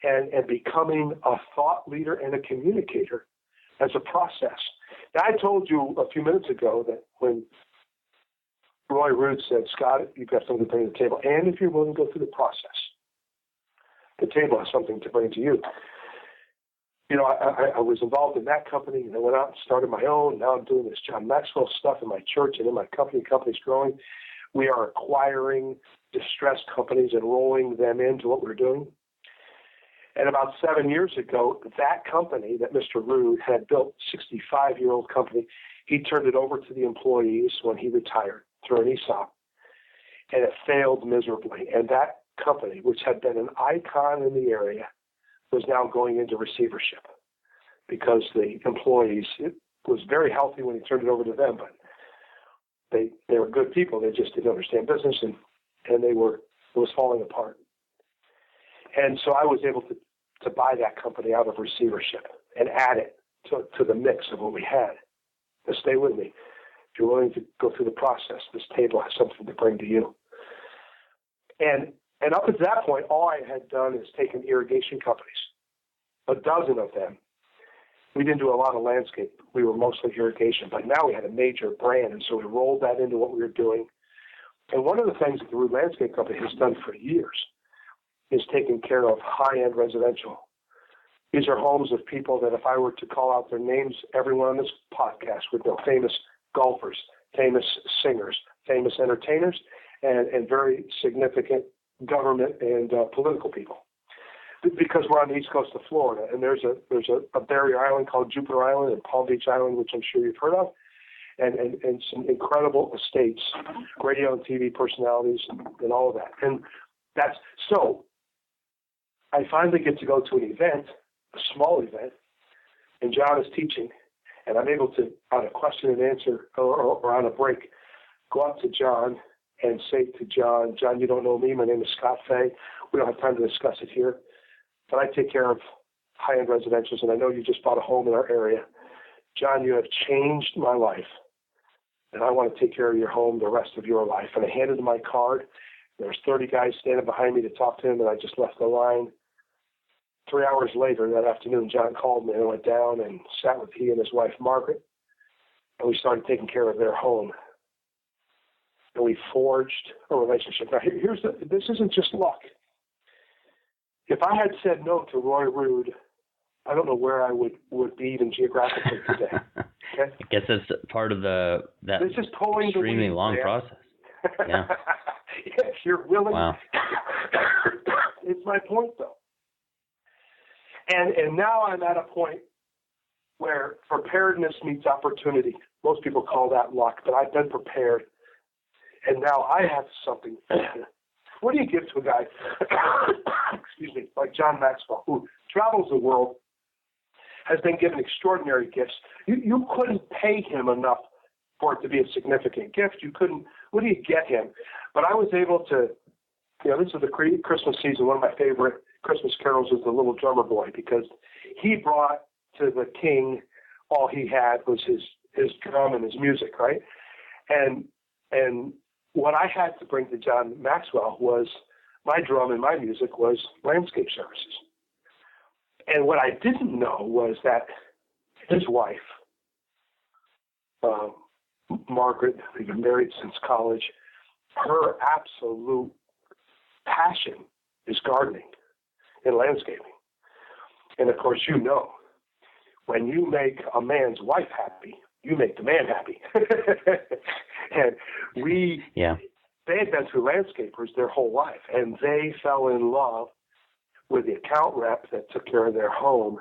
S1: and becoming a thought leader and a communicator as a process. Now, I told you a few minutes ago that when Roy Rood said, Scott, you've got something to bring to the table, and if you're willing to go through the process, the table has something to bring to you. You know, I was involved in that company, and I went out and started my own. Now I'm doing this John Maxwell stuff in my church and in my company. Company's growing. We are acquiring distressed companies and rolling them into what we're doing. And about 7 years ago, that company that Mr. Rood had built, 65-year-old company, he turned it over to the employees when he retired through an ESOP. And it failed miserably. And that company, which had been an icon in the area, was now going into receivership because the employees, it was very healthy when he turned it over to them, but they were good people. They just didn't understand business, and it was falling apart. And so I was able to buy that company out of receivership and add it to the mix of what we had. Now stay with me. If you're willing to go through the process, this table has something to bring to you. And up to that point, all I had done is taken irrigation companies, a dozen of them. We didn't do a lot of landscape. We were mostly irrigation, but now we had a major brand, and so we rolled that into what we were doing. And one of the things that the Rood Landscape Company has done for years is taking care of high-end residential. These are homes of people that if I were to call out their names, everyone on this podcast would know: famous golfers, famous singers, famous entertainers, and very significant government and political people. Because we're on the east coast of Florida, and there's a barrier island called Jupiter Island and Palm Beach Island, which I'm sure you've heard of, and some incredible estates, radio and TV personalities, and all of that. And that's so. I finally get to go to an event, a small event, and John is teaching, and I'm able to, on a question and answer or on a break, go up to John and say to John, you don't know me. My name is Scott Fay. We don't have time to discuss it here, but I take care of high-end residentials, and I know you just bought a home in our area. John, you have changed my life, and I want to take care of your home the rest of your life. And I handed him my card. There's 30 guys standing behind me to talk to him, and I just left the line. 3 hours later that afternoon, John called me, and I went down and sat with he and his wife, Margaret, and we started taking care of their home. And we forged a relationship. Now, this isn't just luck. If I had said no to Roy Rood, I don't know where I would be even geographically today. Okay?
S2: I guess that's part of that
S1: this is pulling
S2: extremely
S1: the weeds,
S2: long
S1: man.
S2: process. Yeah.
S1: If you're willing.
S2: Wow.
S1: It's my point, though. And now I'm at a point where preparedness meets opportunity. Most people call that luck, but I've been prepared. And now I have something. What do you give to a guy, excuse me, like John Maxwell, who travels the world, has been given extraordinary gifts? You couldn't pay him enough for it to be a significant gift. You couldn't. What do you get him? But I was able to, this is the Christmas season. One of my favorite Christmas carols is The Little Drummer Boy, because he brought to the king all he had was his drum and his music, right? And what I had to bring to John Maxwell was my drum and my music was landscape services. And what I didn't know was that his wife, Margaret, they've been married since college, her absolute passion is gardening and landscaping. And of course, when you make a man's wife happy, you make the man happy. And they had been through landscapers their whole life, and they fell in love with the account rep that took care of their home,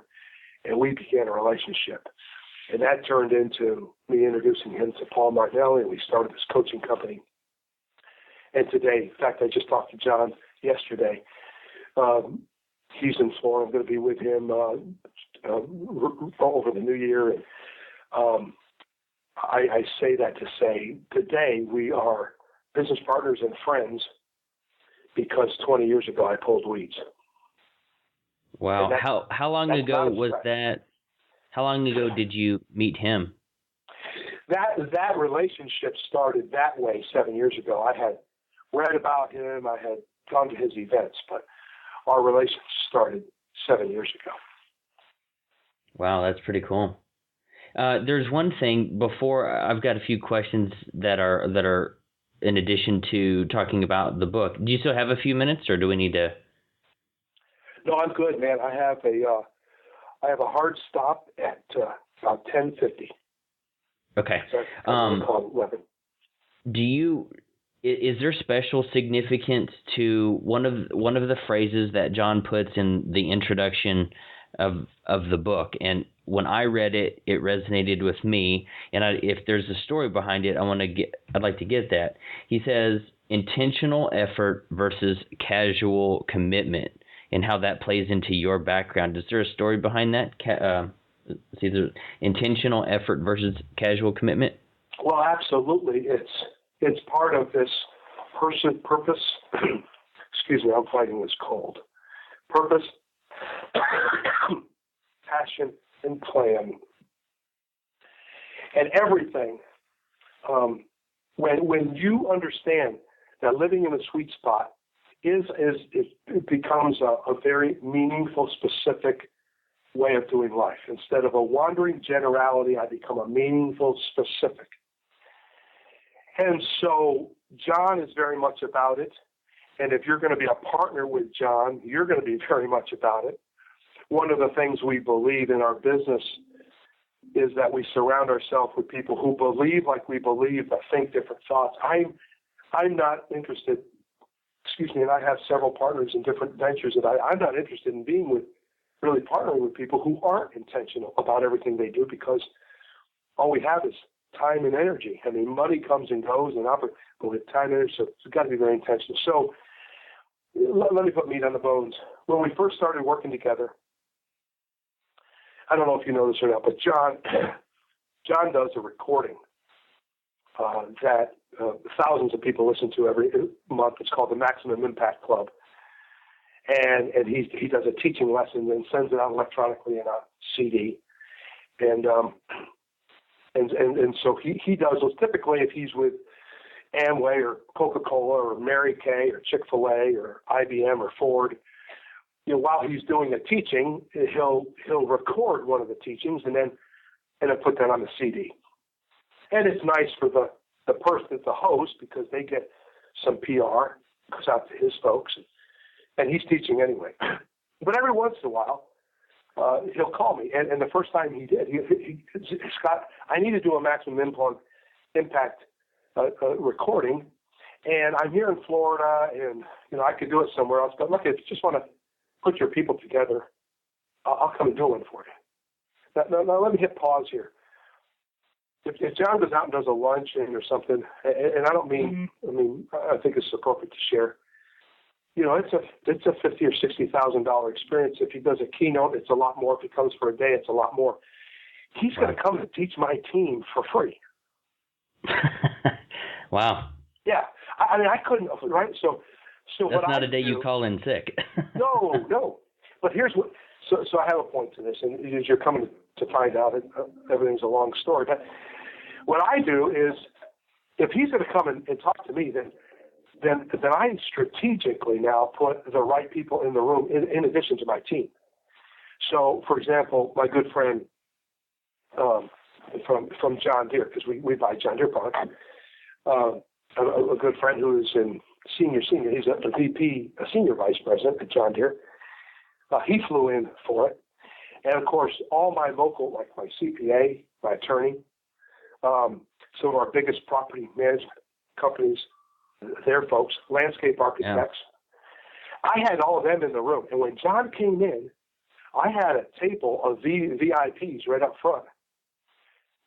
S1: and we began a relationship. And that turned into me introducing him to Paul Martinelli, and we started this coaching company. And today, in fact, I just talked to John yesterday. He's in Florida. I'm going to be with him over the new year. And I say that to say today we are business partners and friends because 20 years ago I pulled weeds.
S2: Wow. How long ago was that? How long ago did you meet him?
S1: That relationship started that way 7 years ago. I had read about him. I had gone to his events, but our relationship started 7 years ago.
S2: Wow, that's pretty cool. There's one thing before I've got a few questions that are in addition to talking about the book. Do you still have a few minutes, or do we need to?
S1: No, I'm good, man. I have a hard stop at about 10:50.
S2: Okay.
S1: So call 11.
S2: Is there special significance to one of the phrases that John puts in the introduction of the book? And when I read it, it resonated with me. And if there's a story behind it, I'd like to get that. He says intentional effort versus casual commitment, and how that plays into your background. Is there a story behind that? It's either intentional effort versus casual commitment.
S1: Well, absolutely. It's part of this purpose. Excuse me, I'm fighting this cold. Purpose, passion, and plan, and everything. When you understand that living in a sweet spot it becomes a very meaningful, specific way of doing life. Instead of a wandering generality, I become a meaningful, specific. And so John is very much about it. And if you're going to be a partner with John, you're going to be very much about it. One of the things we believe in our business is that we surround ourselves with people who believe like we believe, but think different thoughts. I'm not interested, and I have several partners in different ventures that I'm not interested in being with, really partnering with people who aren't intentional about everything they do, because all we have is time and energy. I mean, money comes and goes, but with time and energy, so it's got to be very intentional. So let me put meat on the bones. When we first started working together, I don't know if you know this or not, but John does a recording that thousands of people listen to every month. It's called the Maximum Impact Club. And he does a teaching lesson and sends it out electronically in a CD. And so he does those. Typically, if he's with Amway or Coca-Cola or Mary Kay or Chick-fil-A or IBM or Ford, while he's doing a teaching, he'll record one of the teachings and then put that on the CD. And it's nice for the person, the host, because they get some PR, goes out to his folks, and he's teaching anyway. But every once in a while, he'll call me. And the first time he did, Scott, I need to do a Maximum Impact recording, and I'm here in Florida, and I could do it somewhere else. But look, if you just want to put your people together, I'll come and do one for you. Now let me hit pause here. If John goes out and does a luncheon or something, and I don't mean, I think it's appropriate to share. It's a $50,000 or $60,000 experience. If he does a keynote, it's a lot more. If he comes for a day, it's a lot more. He's going to come and teach my team for free.
S2: Wow.
S1: Yeah, I couldn't, right? So
S2: that's not a day you call in sick.
S1: No. But here's what. So I have a point to this, and as you're coming to find out, everything's a long story. But what I do is, if he's going to come and talk to me, then I strategically now put the right people in the room in addition to my team. So, for example, my good friend from John Deere, because we buy John Deere products, a good friend who is in senior. He's a VP, a senior vice president at John Deere. He flew in for it. And, of course, all my local, like my CPA, my attorney, some of our biggest property management companies, their folks, landscape architects. Yeah. I had all of them in the room. And when John came in, I had a table of VIPs right up front.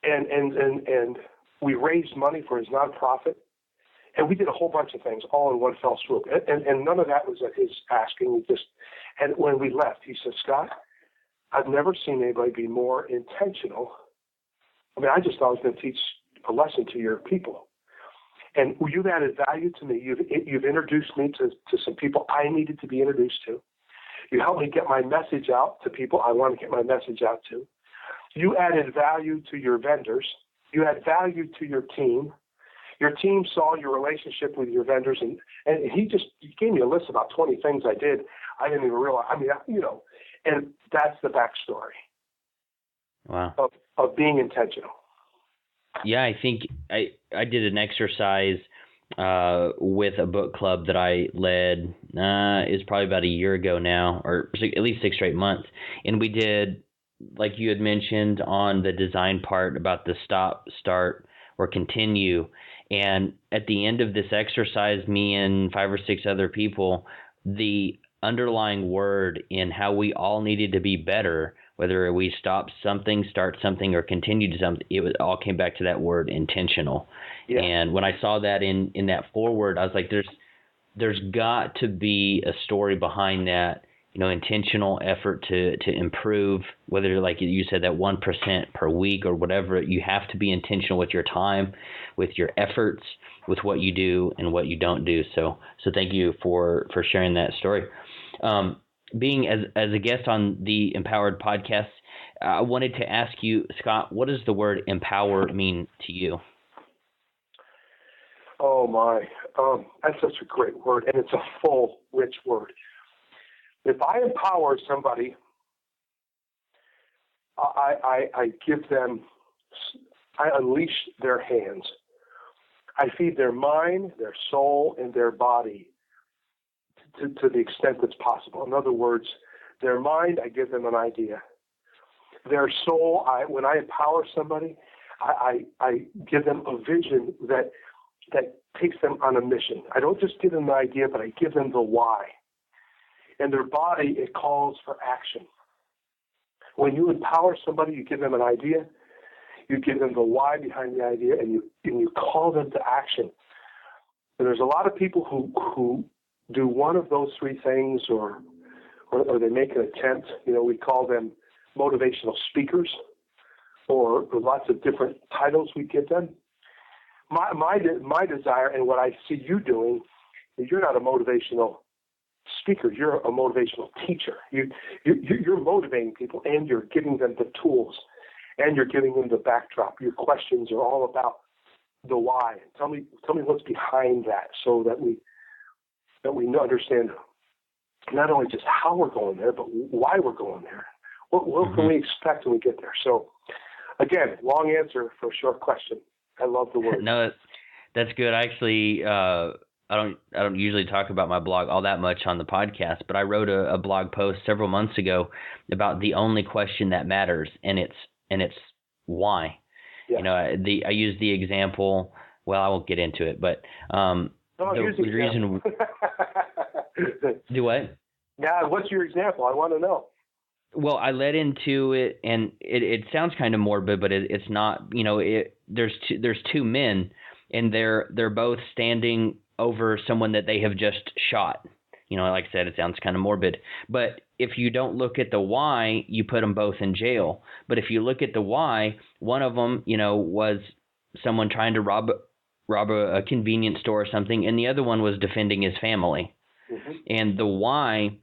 S1: and we raised money for his nonprofit, and we did a whole bunch of things all in one fell swoop. And none of that was at his asking. And when we left, he said, Scott, I've never seen anybody be more intentional. I mean, I just thought I was going to teach a lesson to your people. And you've added value to me. You've introduced me to some people I needed to be introduced to. You helped me get my message out to people I want to get my message out to. You added value to your vendors. You add value to your team. Your team saw your relationship with your vendors, and he gave me a list of about 20 things I did. I didn't even realize. I mean, and that's the backstory.
S2: Wow.
S1: Of being intentional.
S2: Yeah, I think I did an exercise with a book club that I led. Is probably about a year ago now, or at least 6 or 8 months, and we did, like you had mentioned on the design part about the stop, start, or continue. And at the end of this exercise, me and 5 or 6 other people, the underlying word in how we all needed to be better, whether we stopped something, start something, or continued something, all came back to that word intentional. Yeah. And when I saw that in that foreword, I was like, there's got to be a story behind that, intentional effort to improve, whether, like you said, that 1% per week or whatever. You have to be intentional with your time, with your efforts, with what you do and what you don't do. So thank you for sharing that story. Being as a guest on the Empowered podcast, I wanted to ask you, Scott, what does the word empower mean to you?
S1: Oh my, that's such a great word, and it's a full, rich word. If I empower somebody, I give them, I unleash their hands. I feed their mind, their soul, and their body to the extent that's possible. In other words, their mind, I give them an idea. Their soul, when I empower somebody, I give them a vision that takes them on a mission. I don't just give them the idea, but I give them the why. And their body, it calls for action. When you empower somebody, you give them an idea, you give them the why behind the idea, and you call them to action. And there's a lot of people who do one of those 3 things, or they make an attempt. We call them motivational speakers, or lots of different titles we give them. My desire, and what I see you doing, is you're not a motivational speaker. You're a motivational teacher. You're motivating people, and you're giving them the tools, and you're giving them the backdrop. Your questions are all about the why. Tell me what's behind that, so that we understand not only just how we're going there, but why we're going there. What can we expect when we get there? So, again, long answer for a short question. I love the word.
S2: No, that's good. Actually, I don't usually talk about my blog all that much on the podcast, but I wrote a blog post several months ago about the only question that matters, and it's why. Yeah. I use the example. Well, I won't get into it, but the reason. Do what?
S1: Yeah, what's your example? I want to know.
S2: Well, I led into it, and it sounds kind of morbid, but it's not. There's 2 men, and they're both standing over someone that they have just shot. Like I said, it sounds kind of morbid. But if you don't look at the why, you put them both in jail. But if you look at the why, one of them, was someone trying to rob a convenience store or something, and the other one was defending his family. Mm-hmm. And the why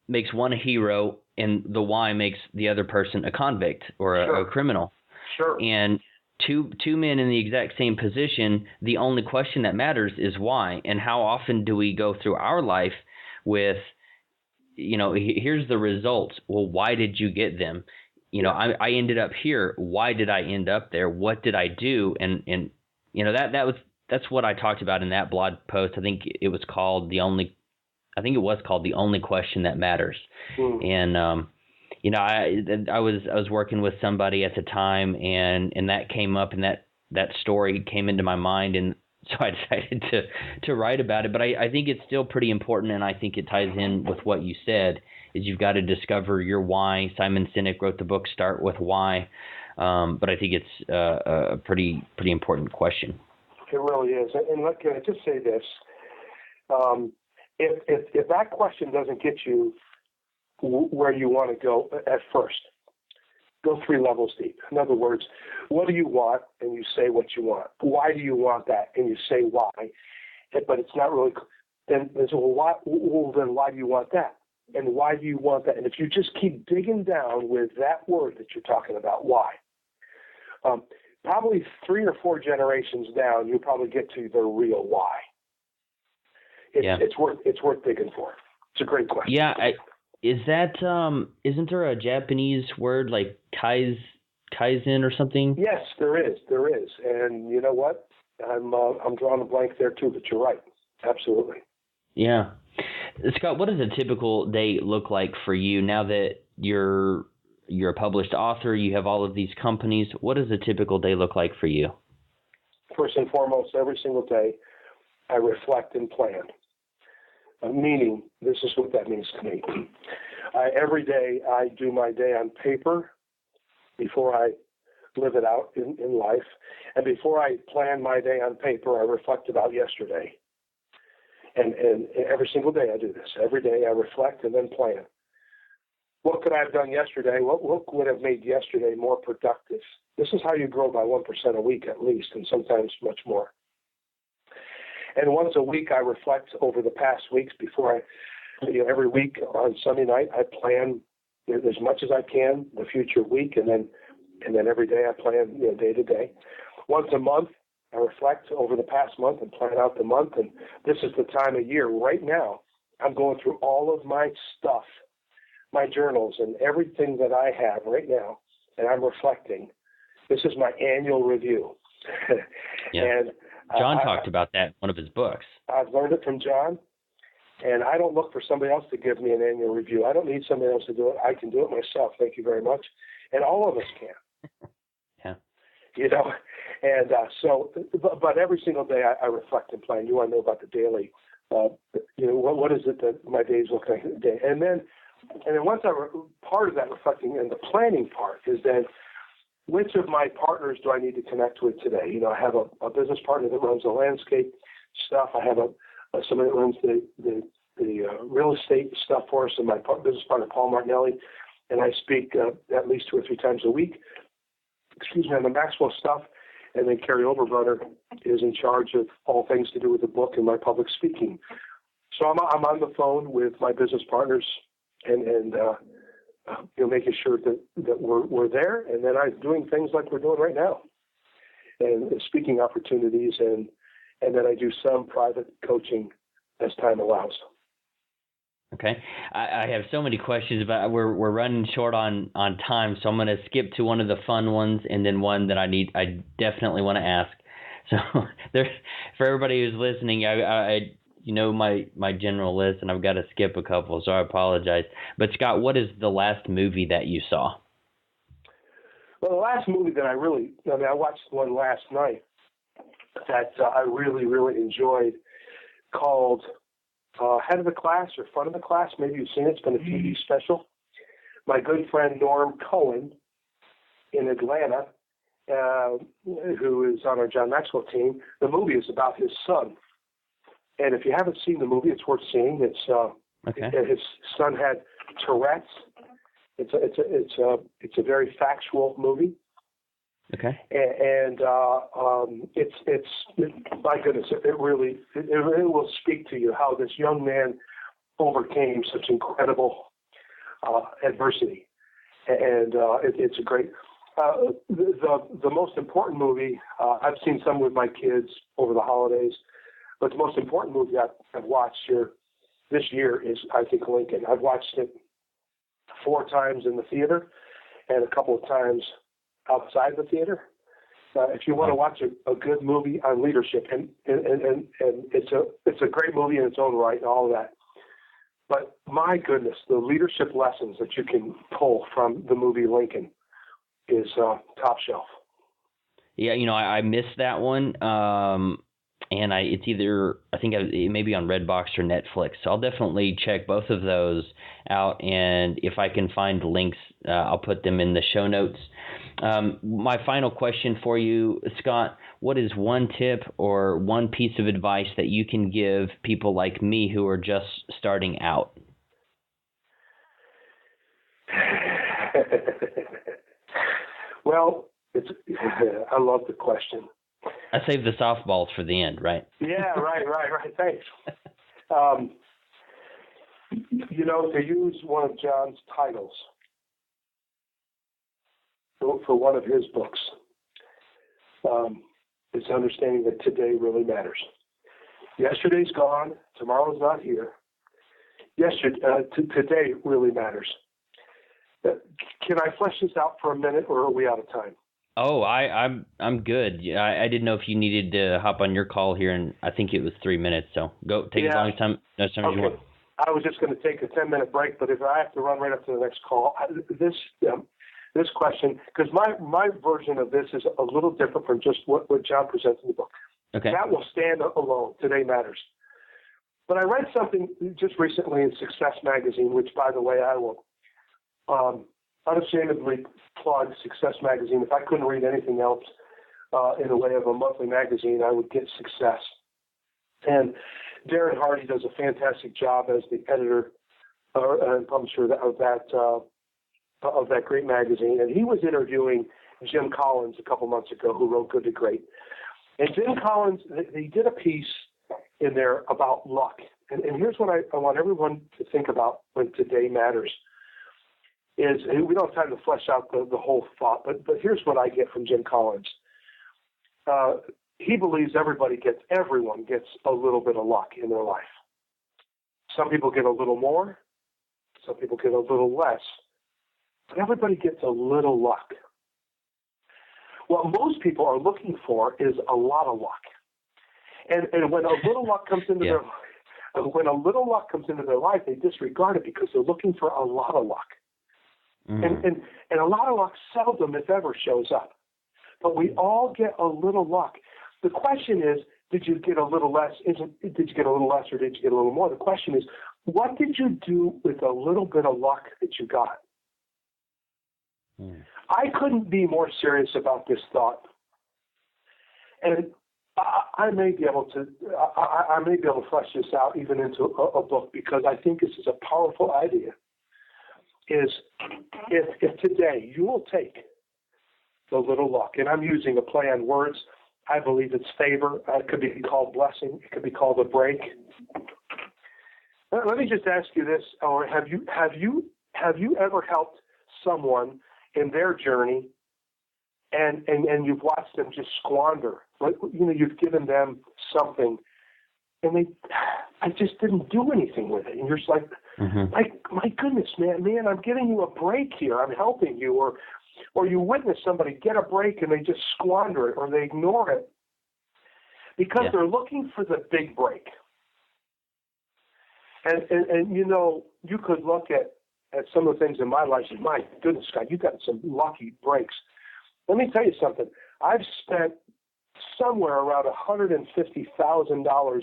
S2: makes one a hero, and the why makes the other person a convict or a criminal.
S1: Sure.
S2: And two men in the exact same position, the only question that matters is why. And how often do we go through our life with, here's the results. Well, why did you get them? I ended up here. Why did I end up there? What did I do? And that's what I talked about in that blog post. I think it was called the only question that matters. And I was working with somebody at the time, and that came up, and that story came into my mind, and so I decided to write about it. But I think it's still pretty important, and I think it ties in with what you said, is you've got to discover your why. Simon Sinek wrote the book Start With Why. but I think it's a pretty important question.
S1: It really is. And look, can I just say this? If that question doesn't get you where you want to go at first, go 3 levels deep. In other words, what do you want? And you say what you want. Why do you want that? And you say why. But it's not really. Then why do you want that? And why do you want that? And if you just keep digging down with that word that you're talking about, why? Probably 3 or 4 generations down, you'll probably get to the real why. It's worth digging for. It's a great question.
S2: Yeah, isn't there a Japanese word like kaizen or something?
S1: Yes, there is. And you know what? I'm drawing a blank there too, but you're right. Absolutely.
S2: Yeah. Scott, what does a typical day look like for you now that you're a published author, you have all of these companies? What does a typical day look like for you?
S1: First and foremost, every single day, I reflect and plan. Meaning, this is what that means to me. Every day, I do my day on paper before I live it out in life. And before I plan my day on paper, I reflect about yesterday. And every single day I do this. Every day I reflect and then plan. What could I have done yesterday? What would have made yesterday more productive? This is how you grow by 1% a week at least, and sometimes much more. And once a week I reflect over the past weeks before every week on Sunday night I plan as much as I can the future week, and then every day I plan day to day. Once a month I reflect over the past month and plan out the month, and this is the time of year. Right now, I'm going through all of my stuff, my journals, and everything that I have right now, and I'm reflecting. This is my annual review.
S2: Yeah.
S1: And
S2: John talked about that in one of his books.
S1: I've learned it from John, and I don't look for somebody else to give me an annual review. I don't need somebody else to do it. I can do it myself. Thank you very much. And all of us can.
S2: Yeah.
S1: And but every single day I reflect and plan. You want to know about the daily, what is it that my days look like today? And then once part of that reflecting and the planning part is then which of my partners do I need to connect with today? I have a business partner that runs the landscape stuff. I have somebody that runs the real estate stuff for us, and my business partner, Paul Martinelli, and I speak at least 2 or 3 times a week. On the Maxwell stuff. And then Carrie Oberbrunner is in charge of all things to do with the book and my public speaking. So I'm on the phone with my business partners and making sure that we're there. And then I'm doing things like we're doing right now, and speaking opportunities, and then I do some private coaching as time allows.
S2: Okay, I have so many questions, but we're running short on time, so I'm going to skip to one of the fun ones, and then one that I definitely want to ask. So for everybody who's listening, I my general list, and I've got to skip a couple, so I apologize. But Scott, what is the last movie that you saw?
S1: Well, the last movie that I watched one last night that I really, really enjoyed, called Head of the Class or Front of the Class. Maybe you've seen it. It's been a TV special. My good friend Norm Cohen in Atlanta, who is on our John Maxwell team, the movie is about his son. And if you haven't seen the movie, it's worth seeing. His son had Tourette's. It's a very factual movie.
S2: Okay.
S1: And it's my goodness, it really will speak to you how this young man overcame such incredible adversity, and it's a great. The most important movie I've seen some with my kids over the holidays, but the most important movie I've watched this year is, I think, Lincoln. I've watched it 4 times in the theater and a couple of times outside the theater. If you want to watch a good movie on leadership, and it's a great movie in its own right and all of that. But my goodness, the leadership lessons that you can pull from the movie Lincoln is top shelf.
S2: Yeah, I missed that one. and it may be on Redbox or Netflix. So I'll definitely check both of those out, and if I can find links, I'll put them in the show notes. My final question for you, Scott, what is one tip or one piece of advice that you can give people like me who are just starting out?
S1: Well, I love the question.
S2: I saved the softballs for the end, right?
S1: Yeah, right. Thanks. To use one of John's titles for one of his books, it's understanding that today really matters. Yesterday's gone. Tomorrow's not here. Today really matters. Can I flesh this out for a minute, or are we out of time?
S2: Oh, I'm good. I didn't know if you needed to hop on your call here, and I think it was 3 minutes. So go take as long as time as you want.
S1: I was just going to take a 10-minute break, but if I have to run right up to the next call, this question, because my version of this is a little different from just what John presents in the book.
S2: Okay.
S1: That will stand alone. Today matters. But I read something just recently in Success Magazine, which, by the way, I will unashamedly plug Success Magazine. If I couldn't read anything else in the way of a monthly magazine, I would get Success. And Darren Hardy does a fantastic job as the editor and publisher of that great magazine. And he was interviewing Jim Collins a couple months ago, who wrote Good to Great. And Jim Collins, he did a piece in there about luck. And here's what I want everyone to think about when today matters. Is we don't have time to flesh out the whole thought, but here's what I get from Jim Collins. He believes everyone gets a little bit of luck in their life. Some people get a little more, some people get a little less, but everybody gets a little luck. What most people are looking for is a lot of luck. And when a little luck comes into their life, they disregard it because they're looking for a lot of luck. Mm-hmm. And a lot of luck seldom, if ever, shows up. But we all get a little luck. The question is, did you get a little less? Did you get a little less, or did you get a little more? The question is, what did you do with a little bit of luck that you got? I couldn't be more serious about this thought, and I may be able to flesh this out even into a book, because I think this is a powerful idea. Is if today you will take the little luck, and I'm using a play on words. I believe it's favor. It could be called blessing. It could be called a break. Let me just ask you this: or have you ever helped someone in their journey, and you've watched them just squander? Like, you've given them something, and I just didn't do anything with it, and you're just like, my goodness, man, I'm giving you a break here. I'm helping you, or you witness somebody get a break and they just squander it, or they ignore it because they're looking for the big break. And you could look at some of the things in my life and say, my goodness, Scott, you got some lucky breaks. Let me tell you something. I've spent somewhere around $150,000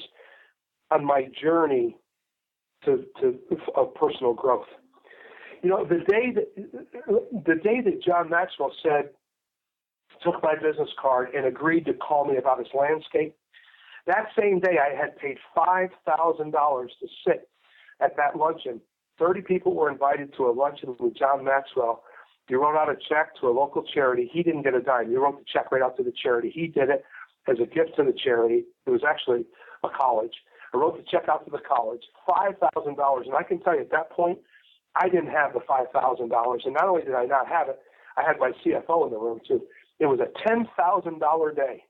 S1: on my journey to personal growth. The day that John Maxwell took my business card and agreed to call me about his landscape, that same day I had paid $5,000 to sit at that luncheon. 30 people were invited to a luncheon with John Maxwell. He wrote out a check to a local charity. He didn't get a dime. He wrote the check right out to the charity. He did it as a gift to the charity. It was actually a college. I wrote the check out to the college, $5,000. And I can tell you at that point, I didn't have the $5,000. And not only did I not have it, I had my CFO in the room too. It was a $10,000 day.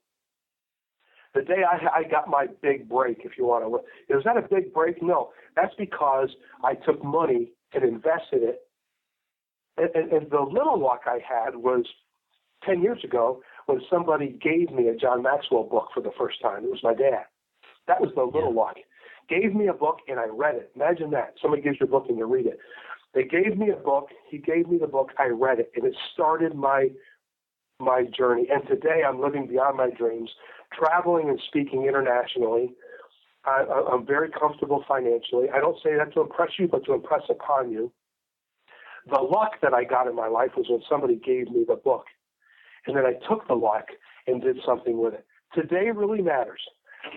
S1: The day I got my big break, if you want to. Was that a big break? No. That's because I took money and invested it. And the little luck I had was 10 years ago when somebody gave me a John Maxwell book for the first time. It was my dad. That was the little luck. Gave me a book and I read it. Imagine that. Somebody gives you a book and you read it. They gave me a book. He gave me the book. I read it. And it started my my journey. And today I'm living beyond my dreams, traveling and speaking internationally. I'm very comfortable financially. I don't say that to impress you, but to impress upon you. The luck that I got in my life was when somebody gave me the book. And then I took the luck and did something with it. Today really matters.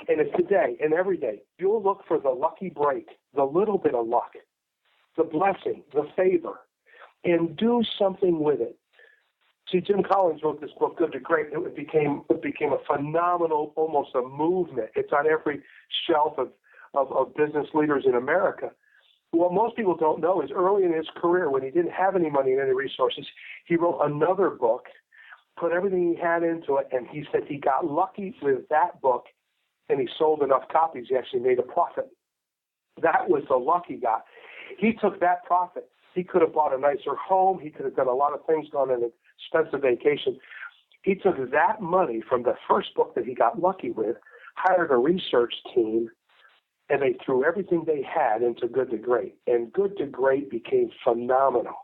S1: And it's today and every day. You'll look for the lucky break, the little bit of luck, the blessing, the favor, and do something with it. See, Jim Collins wrote this book, Good to Great. It became a phenomenal, almost a movement. It's on every shelf of business leaders in America. What most people don't know is early in his career, when he didn't have any money and any resources, he wrote another book, put everything he had into it, and he said he got lucky with that book, and he sold enough copies, he actually made a profit. That was the luck he got. He took that profit. He could have bought a nicer home. He could have done a lot of things, gone on an expensive vacation. He took that money from the first book that he got lucky with, hired a research team, and they threw everything they had into Good to Great. And Good to Great became phenomenal.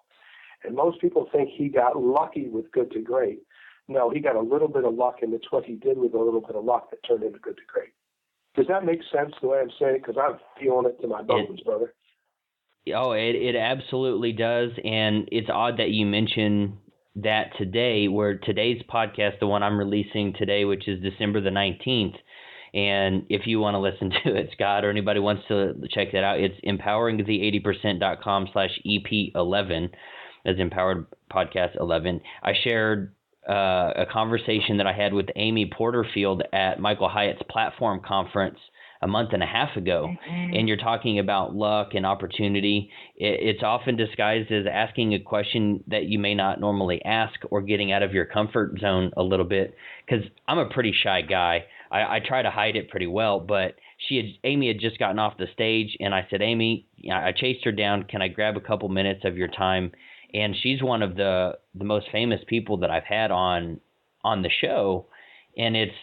S1: And most people think he got lucky with Good to Great. No, he got a little bit of luck, and it's what he did with a little bit of luck that turned into Good to Great. Does that make sense the way I'm saying it? Because I'm feeling it to my bones, brother.
S2: Oh, it absolutely does. And it's odd that you mention that today, where today's podcast, the one I'm releasing today, which is December the 19th, and if you want to listen to it, Scott, or anybody wants to check that out, it's empoweringthe80%.com/EP11, as Empowered Podcast 11. I shared a conversation that I had with Amy Porterfield at Michael Hyatt's Platform Conference a month and a half ago, and you're talking about luck and opportunity. It's often disguised as asking a question that you may not normally ask, or getting out of your comfort zone a little bit, because I'm a pretty shy guy. I try to hide it pretty well, but Amy had just gotten off the stage, and I said, Amy, I chased her down. Can I grab a couple minutes of your time? And she's one of the most famous people that I've had on the show, and it's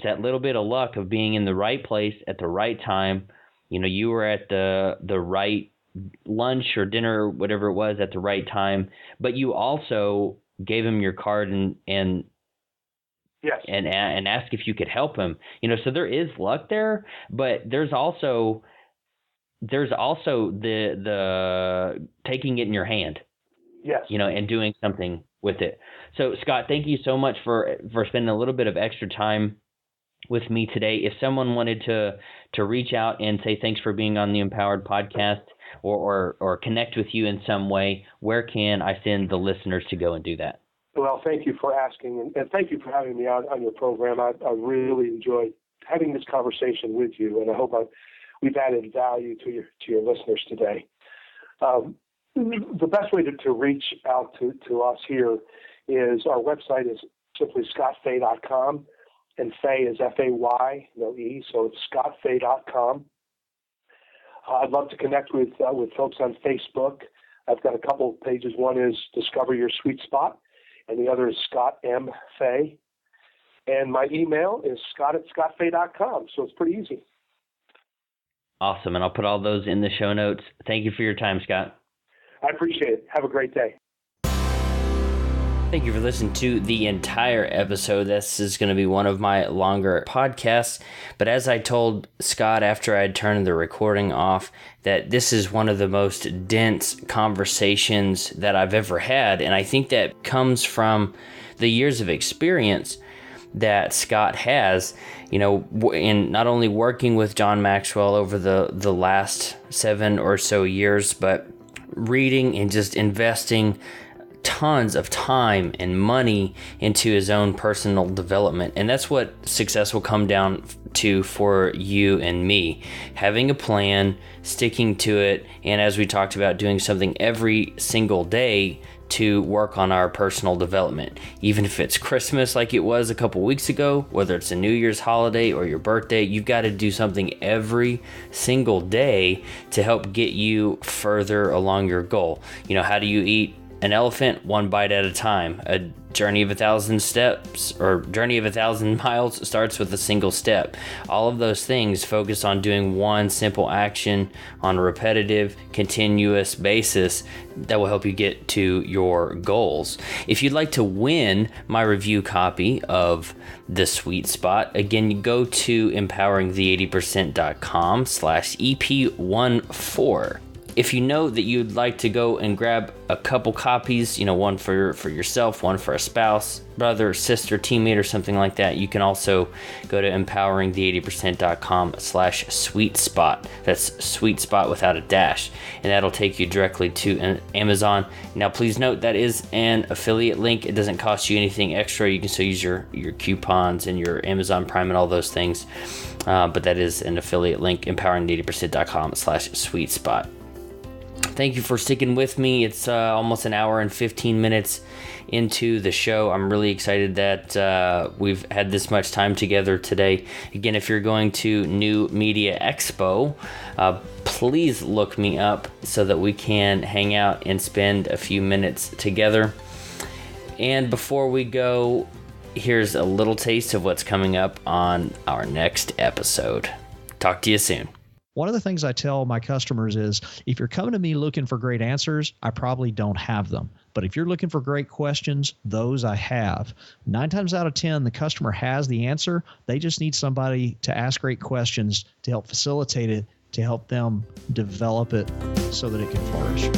S2: that little bit of luck of being in the right place at the right time. You know, you were at the right lunch or dinner, or whatever it was, at the right time, but you also gave him your card and
S1: yes,
S2: and asked if you could help him. You know, so there is luck there, but there's also the taking it in your hand.
S1: Yes.
S2: You know, and doing something with it. So, Scott, thank you so much for spending a little bit of extra time with me today. If someone wanted to reach out and say thanks for being on the Empowered Podcast, or connect with you in some way, where can I send the listeners to go and do that?
S1: Well, thank you for asking, and thank you for having me on your program. I really enjoyed having this conversation with you, and I hope we've added value to your listeners today. The best way to reach out to us here is our website is simply scottfay.com, and Fay is F-A-Y, no E, so it's scottfay.com. I'd love to connect with folks on Facebook. I've got a couple of pages. One is Discover Your Sweet Spot, and the other is Scott M. Fay. And my email is scott@scottfay.com, so it's pretty easy.
S2: Awesome, and I'll put all those in the show notes. Thank you for your time, Scott.
S1: I appreciate it. Have a great day.
S2: Thank you for listening to the entire episode. This is going to be one of my longer podcasts, but as I told Scott after I had turned the recording off, that this is one of the most dense conversations that I've ever had, and I think that comes from the years of experience that Scott has, you know, in not only working with John Maxwell over the last 7 or so years, but reading and just investing tons of time and money into his own personal development. And that's what success will come down to for you and me. Having a plan, sticking to it, and as we talked about, doing something every single day to work on our personal development. Even if it's Christmas like it was a couple weeks ago, whether it's a New Year's holiday or your birthday, you've got to do something every single day to help get you further along your goal. You know, how do you eat an elephant one bite at a time. A journey of 1,000 steps or journey of 1,000 miles starts with a single step. All of those things focus on doing one simple action on a repetitive, continuous basis that will help you get to your goals. If you'd like to win my review copy of The Sweet Spot, again, you go to empoweringthe80%.com/EP14. If you know that you'd like to go and grab a couple copies, one for yourself, one for a spouse, brother, sister, teammate, or something like that, you can also go to empoweringthe80%.com/sweet spot. That's sweet spot without a dash, and that'll take you directly to Amazon. Now, please note that is an affiliate link. It doesn't cost you anything extra. You can still use your coupons and your Amazon Prime and all those things, but that is an affiliate link, empoweringthe80%.com/sweet spot. Thank you for sticking with me. It's almost an hour and 15 minutes into the show. I'm really excited that we've had this much time together today. Again, if you're going to New Media Expo, please look me up so that we can hang out and spend a few minutes together. And before we go, here's a little taste of what's coming up on our next episode. Talk to you soon.
S3: One of the things I tell my customers is, if you're coming to me looking for great answers, I probably don't have them. But if you're looking for great questions, those I have. 9 times out of 10, the customer has the answer. They just need somebody to ask great questions to help facilitate it, to help them develop it so that it can flourish.